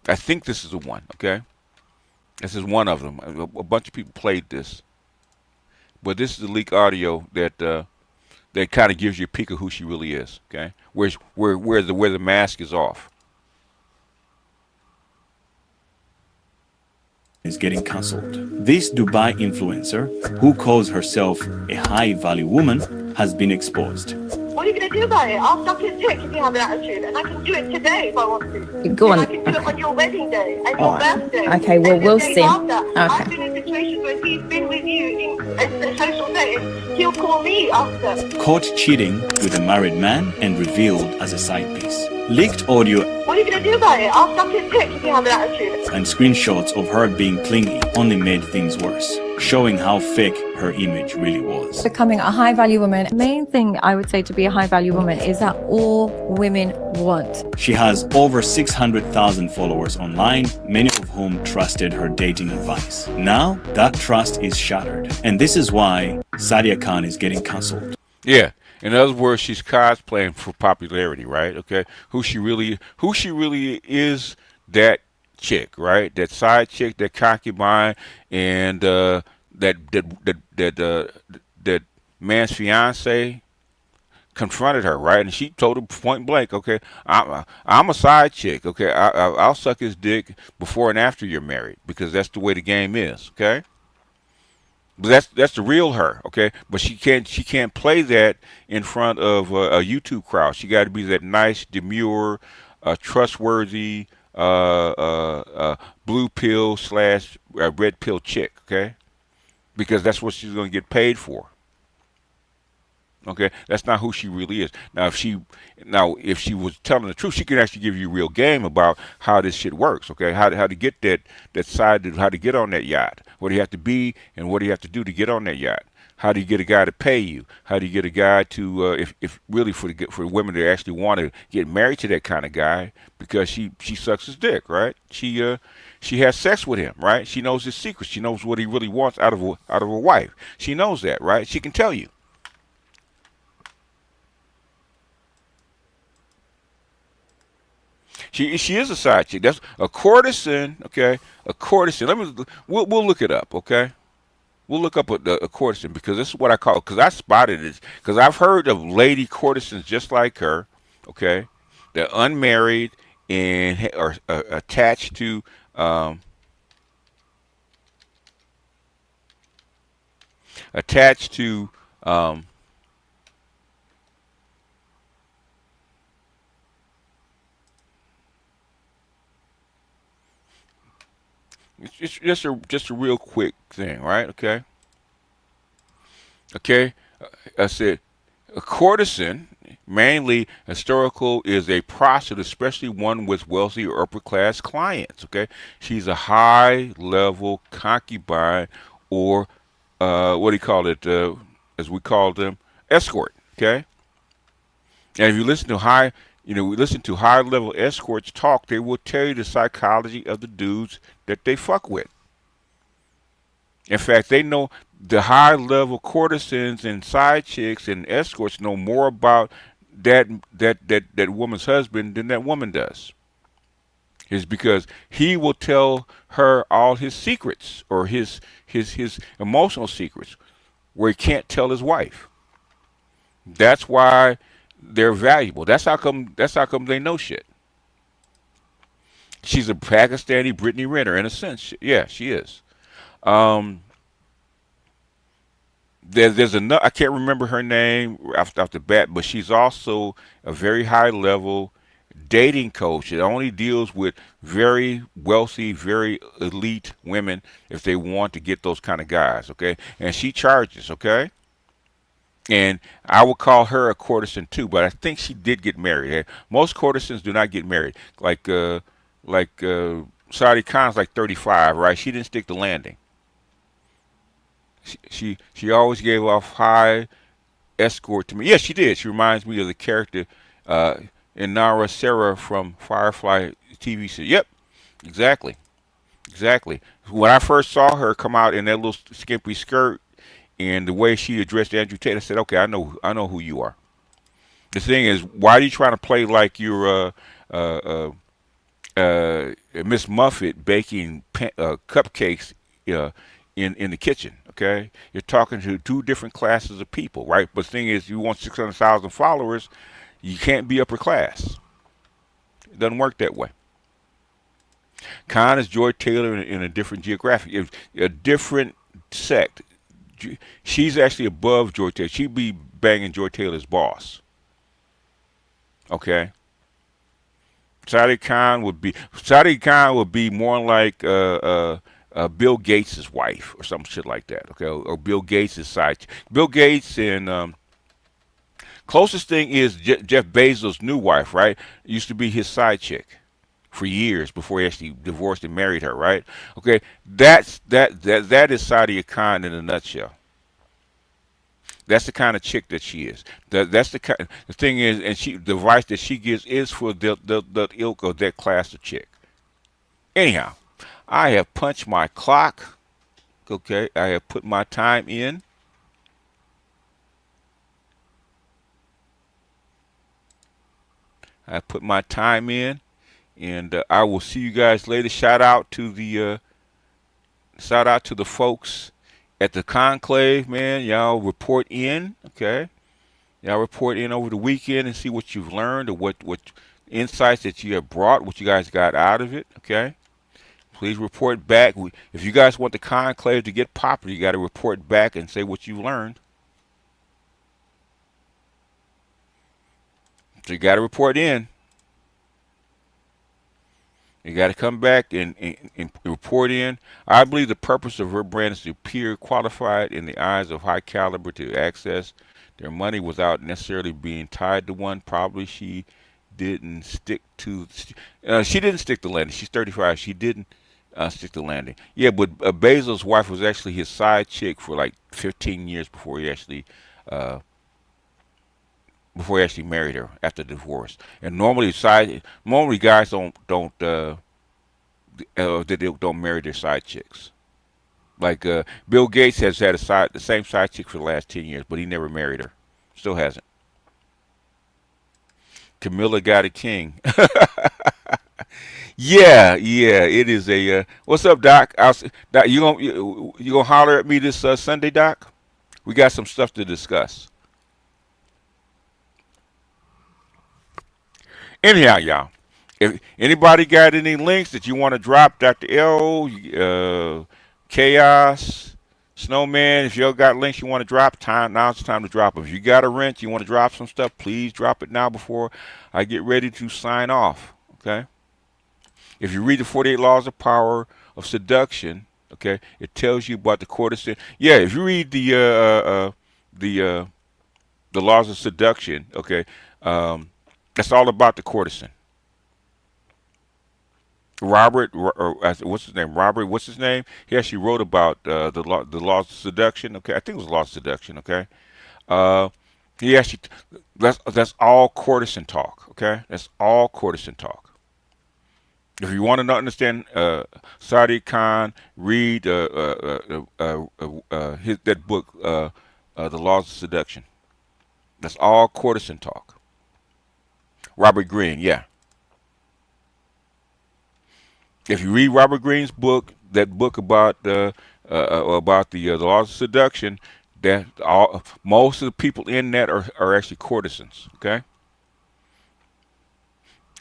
I think this is the one. Okay, this is one of them. A bunch of people played this, but this is the leak audio that that kind of gives you a peek of who she really is. Okay, where the mask is off. Is getting cancelled. This Dubai influencer, who calls herself a high-value woman, has been exposed. What are you going to do about it? I'll suck his dick if you have an attitude, and I can do it today if I want to. Go on. And I can do it on your wedding day and your birthday. Okay, well, and we'll the day see. after. Okay. I've been in situations where he's been with you in social dating. He'll call me after. Caught cheating with a married man and revealed as a side piece. Leaked audio What are you going to do about it? I'll suck his dick if you have an attitude. and screenshots of her being clingy only made things worse, showing how fake her image really was. Becoming a high value woman, main thing I would say to be a high value woman is that all women want. She has over 600,000 followers online, many of whom trusted her dating advice. Now, that trust is shattered. And this is why Sadia Khan is getting cancelled. Yeah. In other words, she's cosplaying for popularity, right? Okay. Who she really is, that chick, right? That side chick, that concubine, and that man's fiance confronted her, right? And she told him point blank, okay, I'm a side chick, okay. I'll suck his dick before and after you're married, because that's the way the game is, okay. But that's the real her, okay. But she can't play that in front of a YouTube crowd. She got to be that nice, demure, trustworthy, blue pill / red pill chick, okay. Because that's what she's going to get paid for. Okay, that's not who she really is. Now, if she was telling the truth, she could actually give you a real game about how this shit works. Okay, how to get that side, how to get on that yacht. What do you have to be, and what do you have to do to get on that yacht? How do you get a guy to pay you? How do you get a guy to, if really for women that actually want to get married to that kind of guy, because she sucks his dick, right? She has sex with him, right? She knows his secrets. She knows what he really wants out of a wife. She knows that, right? She can tell you. She is a side chick. That's a courtesan, okay? A courtesan. We'll look it up, okay? We'll look up a courtesan, because this is what I call it, because I spotted it. Because I've heard of lady courtesans just like her, okay? They're unmarried and are attached to it's just a real quick thing, right? Okay. I said a courtesan, mainly historical, is a prostitute, especially one with wealthy or upper class clients. Okay, she's a high level concubine, or what do you call it? As we call them, escort. Okay, and if you listen to high level escorts talk, they will tell you the psychology of the dudes that they fuck with. In fact, they know, the high level courtesans and side chicks and escorts know more about that woman's husband than that woman does. It's because he will tell her all his secrets, or his emotional secrets, where he can't tell his wife. That's why they're valuable. That's how come they know shit. She's a Pakistani Brittany Renner in a sense. Yeah, she is. There's another, I can't remember her name off the bat, but she's also a very high level dating coach. It only deals with very wealthy, very elite women if they want to get those kind of guys, okay? And she charges, okay? And I would call her a courtesan too, but I think she did get married. Most courtesans do not get married. Like Sadia Khan's like 35, right? She didn't stick the landing. She always gave off high escort to me. Yes, she did. She reminds me of the character Inara Sarah from Firefly TV series. Yep, exactly. When I first saw her come out in that little skimpy skirt and the way she addressed Andrew Tate, I said, okay, I know who you are. The thing is, why are you trying to play like you're a Miss Muffet baking cupcakes in the kitchen. Okay, you're talking to two different classes of people, right? But the thing is, you want 600,000 followers, you can't be upper class. It doesn't work that way. Khan is Joy Taylor in a different geographic, a different sect. She's actually above Joy Taylor. She'd be banging Joy Taylor's boss. Okay. Sadia Khan would be more like Bill Gates' wife or some shit like that. Okay, or Bill Gates' side. Bill Gates and closest thing is Jeff Bezos' new wife, right? Used to be his side chick for years before he actually divorced and married her, right? Okay, that is Sadia Khan in a nutshell. That's the kind of chick that she is. That's the kind. The thing is, and the advice that she gives is for the ilk of that class of chick. Anyhow, I have punched my clock. Okay, I have put my time in. I put my time in, and I will see you guys later. Shout out to the folks at the Conclave, man. Y'all report in, okay? Y'all report in over the weekend and see what you've learned or what insights that you have brought, what you guys got out of it, okay? Please report back. If you guys want the Conclave to get popular, you got to report back and say what you learned. So you got to report in. You got to come back and report in. I believe the purpose of her brand is to appear qualified in the eyes of high caliber to access their money without necessarily being tied to one. Probably she didn't stick to. She didn't stick to landing. She's 35. She didn't stick to landing. Yeah, but Bezos' wife was actually his side chick for like 15 years before he actually married her after the divorce. And normally guys don't marry their side chicks. Like Bill Gates has had the same side chick for the last 10 years, but he never married her. Still hasn't. Camilla got a king. Yeah, it is a. What's up, Doc? Doc, you gonna holler at me this Sunday, Doc? We got some stuff to discuss. Anyhow, y'all, if anybody got any links that you want to drop, Dr. L, Chaos, Snowman, if y'all got links you want to drop, now's the time to drop them. If you got a rent, you want to drop some stuff, please drop it now before I get ready to sign off, okay? If you read the 48 Laws of Power of Seduction, okay, it tells you about the courtesan. Yeah, if you read the Laws of Seduction, okay, that's all about the courtesan. Robert, what's his name? Robert, what's his name? He actually wrote about the laws of seduction. Okay, I think it was laws of seduction. Okay, he actually that's all courtesan talk. Okay, that's all courtesan talk. If you want to understand Sadia Khan, read that book, The Laws of Seduction. That's all courtesan talk. Robert Greene, yeah. If you read Robert Greene's book, that book about the laws of seduction, that most of the people in that are actually courtesans. Okay,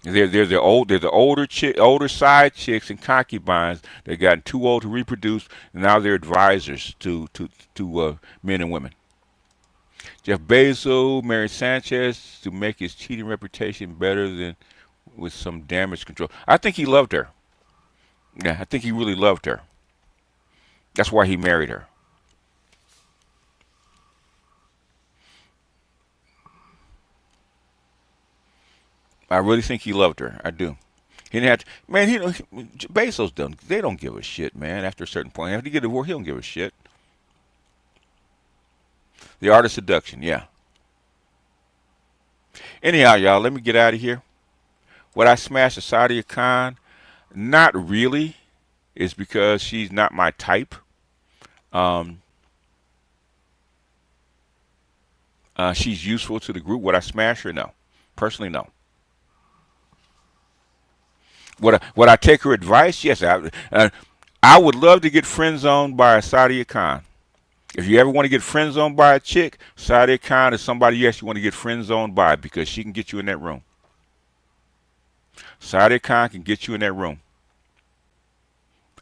they're the older side chicks and concubines that gotten too old to reproduce, and now they're advisors to men and women. Jeff Bezos married Sanchez to make his cheating reputation better than with some damage control. I think he loved her. Yeah, I think he really loved her. That's why he married her. I really think he loved her. I do. He didn't have to, man. Bezos they don't give a shit, man. After a certain point, after you get divorced, he don't give a shit. The Art of Seduction, yeah. Anyhow, y'all, let me get out of here. Would I smash a Sadia Khan? Not really. It's because she's not my type. She's useful to the group. Would I smash her? No. Personally, no. Would I take her advice? Yes, I would love to get friend zoned by a Sadia Khan. If you ever want to get friend zoned by a chick, Sadia Khan is somebody you actually want to get friend zoned by because she can get you in that room. Sadia Khan can get you in that room.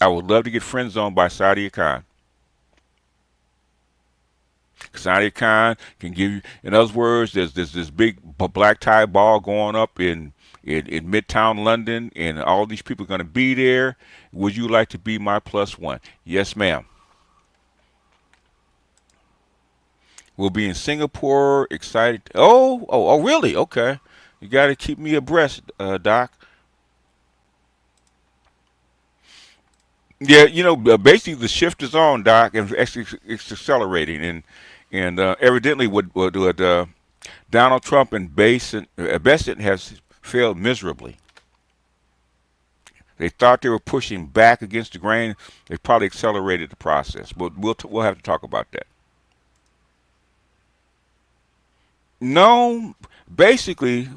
I would love to get friend zoned by Sadia Khan. Sadia Khan can give you, in other words, there's this big black tie ball going up in Midtown London, and all these people are going to be there. Would you like to be my plus one? Yes, ma'am. We'll be in Singapore. Excited. Oh, really? Okay. You got to keep me abreast, Doc. Yeah, basically the shift is on, Doc, and it's accelerating, and evidently what Donald Trump and Besant has failed miserably. They thought they were pushing back against the grain. They probably accelerated the process, but we'll have to talk about that. No, basically,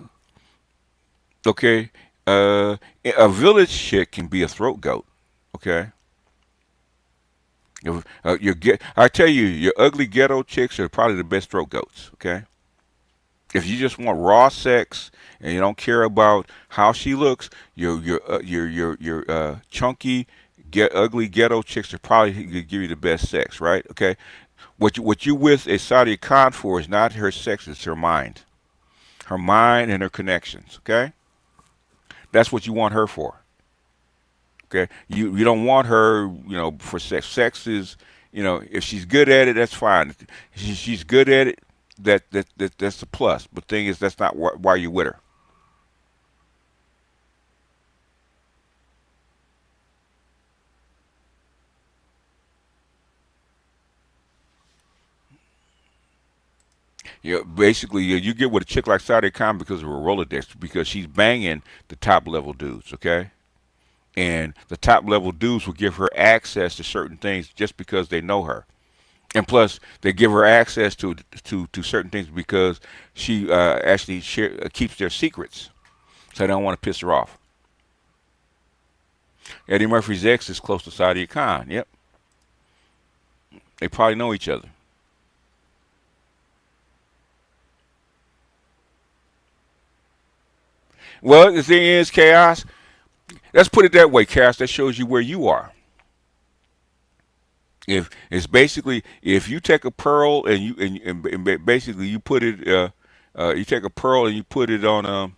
okay, a village chick can be a throat goat, okay? I tell you, your ugly ghetto chicks are probably the best throat goats, okay? If you just want raw sex and you don't care about how she looks, your chunky, ugly ghetto chicks are probably going to give you the best sex, right? Okay, what you with a Sadia Khan for is not her sex; it's her mind and her connections. Okay, that's what you want her for. Okay, you don't want her, for sex. Sex is, if she's good at it, that's fine. If she's good at it. That's a plus. But the thing is, that's not why you're with her. Basically, you get with a chick like Sadia Khan because of her Rolodex, because she's banging the top level dudes, okay? And the top level dudes will give her access to certain things just because they know her. And plus, they give her access to certain things because she actually keeps their secrets, so they don't want to piss her off. Eddie Murphy's ex is close to Sadia Khan. Yep, they probably know each other. Well, the thing is, Chaos. Let's put it that way, Chaos. That shows you where you are. If it's basically, if you take a pearl and basically you put it, you take a pearl and you put it on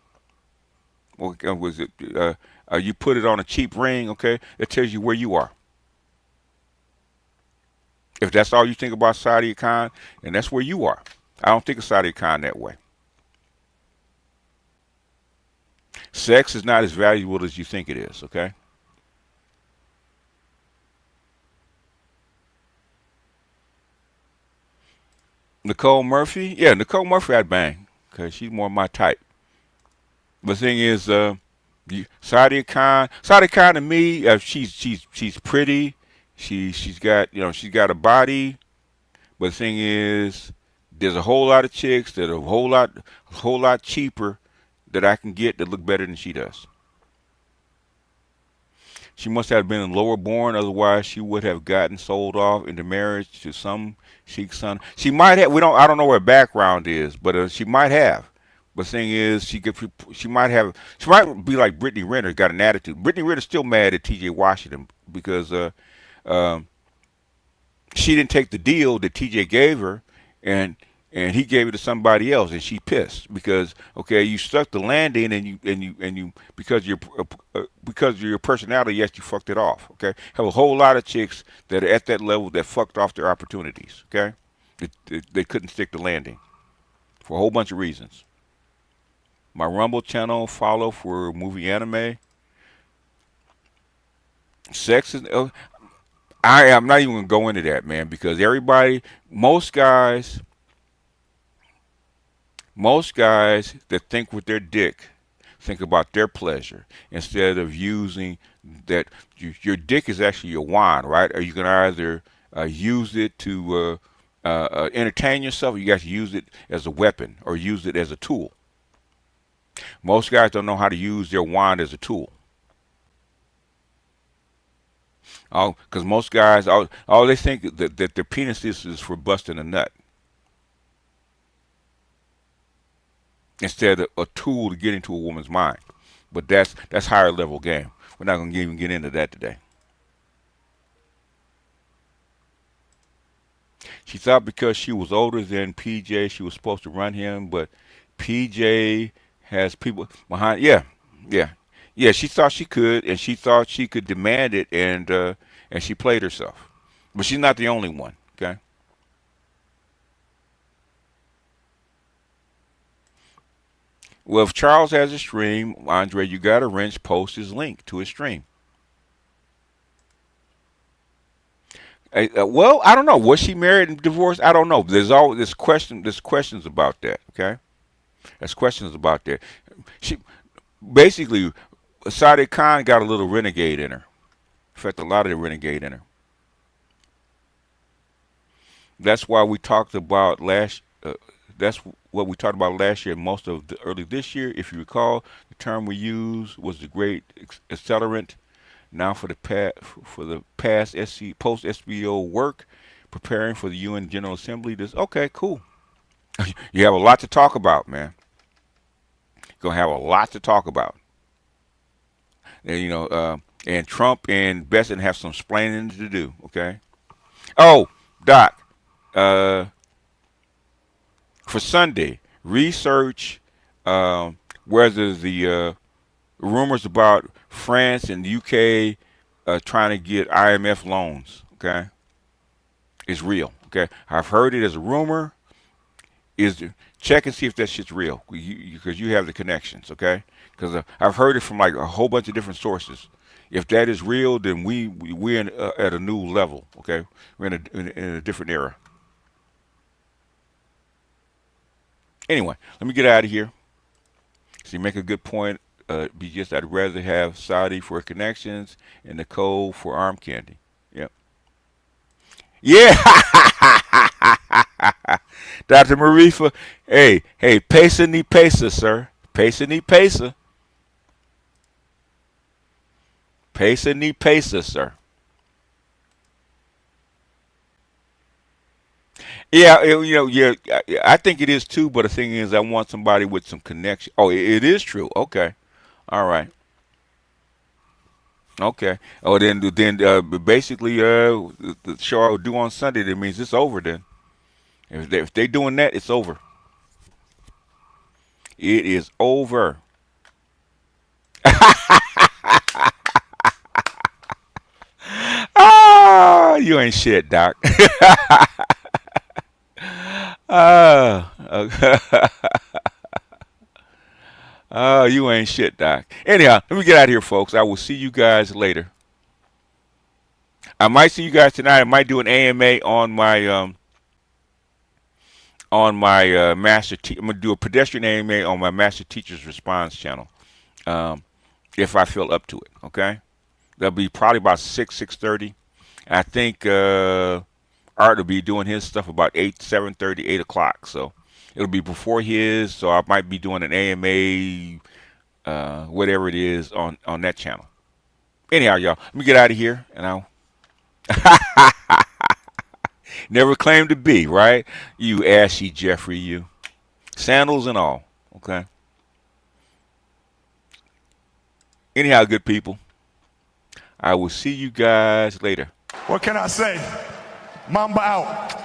what was it? You put it on a cheap ring, okay? That tells you where you are. If that's all you think about Sadia Khan, and that's where you are. I don't think of Sadia Khan that way. Sex is not as valuable as you think it is, okay? Nicole Murphy? Yeah, Nicole Murphy I'd bang, because she's more my type. The thing is, Sadia Khan to me, she's pretty. She's got a body. But the thing is, there's a whole lot of chicks that are a whole lot cheaper that I can get that look better than she does. She must have been lower born, otherwise she would have gotten sold off into marriage to some chic son. She might have. I don't know what her background is, but she might have. But the thing is, she might be like Brittany Renner, got an attitude. Brittany Renner's still mad at T.J. Washington because she didn't take the deal that T.J. gave her, and he gave it to somebody else, and she pissed because you stuck the landing, and you because of your personality, yes, you fucked it off. Okay, have a whole lot of chicks that are at that level that fucked off their opportunities. Okay, they couldn't stick the landing for a whole bunch of reasons. My Rumble channel, follow for movie anime. Sex is. I'm not even gonna go into that, man, because most guys that think with their dick think about their pleasure instead of using that. Your dick is actually your wand, right? Or you can either use it to entertain yourself, or you got to use it as a weapon or use it as a tool. Most guys don't know how to use their wand as a tool. Because most guys, all they think that their penis is for busting a nut, instead of a tool to get into a woman's mind. But that's higher level game. We're not going to even get into that today. She thought because she was older than PJ, she was supposed to run him, but PJ has people behind. Yeah. She thought she could, and she thought she could demand it, and she played herself. But she's not the only one. Okay. Well, if Charles has a stream, Andre, you got to wrench post his link to his stream. Well, I don't know. Was she married and divorced? I don't know. There's questions about that. Okay, there's questions about that. She basically, Sadia Khan got a little renegade in her. In fact, a lot of the renegade in her. That's why we talked about that's what we talked about last year. Most of early this year, if you recall, the term we used was the great accelerant. Now for the past post SBO work, preparing for the UN General Assembly. Okay, cool. You have a lot to talk about, man. You're gonna have a lot to talk about. And, and Trump and Besson have some splaining to do. Okay. Oh, Doc. For Sunday, research whether the rumors about France and the UK trying to get IMF loans, okay, is real. Okay, I've heard it as a rumor. Check and see if that shit's real, because you have the connections, okay? Because I've heard it from like a whole bunch of different sources. If that is real, then we're at a new level, okay? We're in a different era. Anyway, let me get out of here. So you make a good point. I'd rather have Saudi for connections and Nicole for arm candy. Yep. Yeah. Dr. Marifa, hey, pesa ni pesa, sir. Pesa ni pesa. Pesa ni pesa, sir. Yeah, I think it is too, but the thing is, I want somebody with some connection. Oh, it is true. Okay. All right. Okay. Oh, then basically, the show I would do on Sunday, that means it's over then. If they're doing that, it's over. It is over. Ah, you ain't shit, Doc. Oh, you ain't shit, Doc. Anyhow, let me get out of here, folks. I will see you guys later. I might see you guys tonight. I might do an AMA on my master. I'm gonna do a pedestrian AMA on my Master Teacher's Response channel, if I feel up to it. Okay, that'll be probably about 6:30. I think Art will be doing his stuff about 7:30, 8 o'clock. So it'll be before his. So I might be doing an AMA, whatever it is, on that channel. Anyhow, y'all, let me get out of here, and I'll. Never claimed to be, right? You ashy Jeffrey, you. Sandals and all, okay? Anyhow, good people, I will see you guys later. What can I say? Mamba out.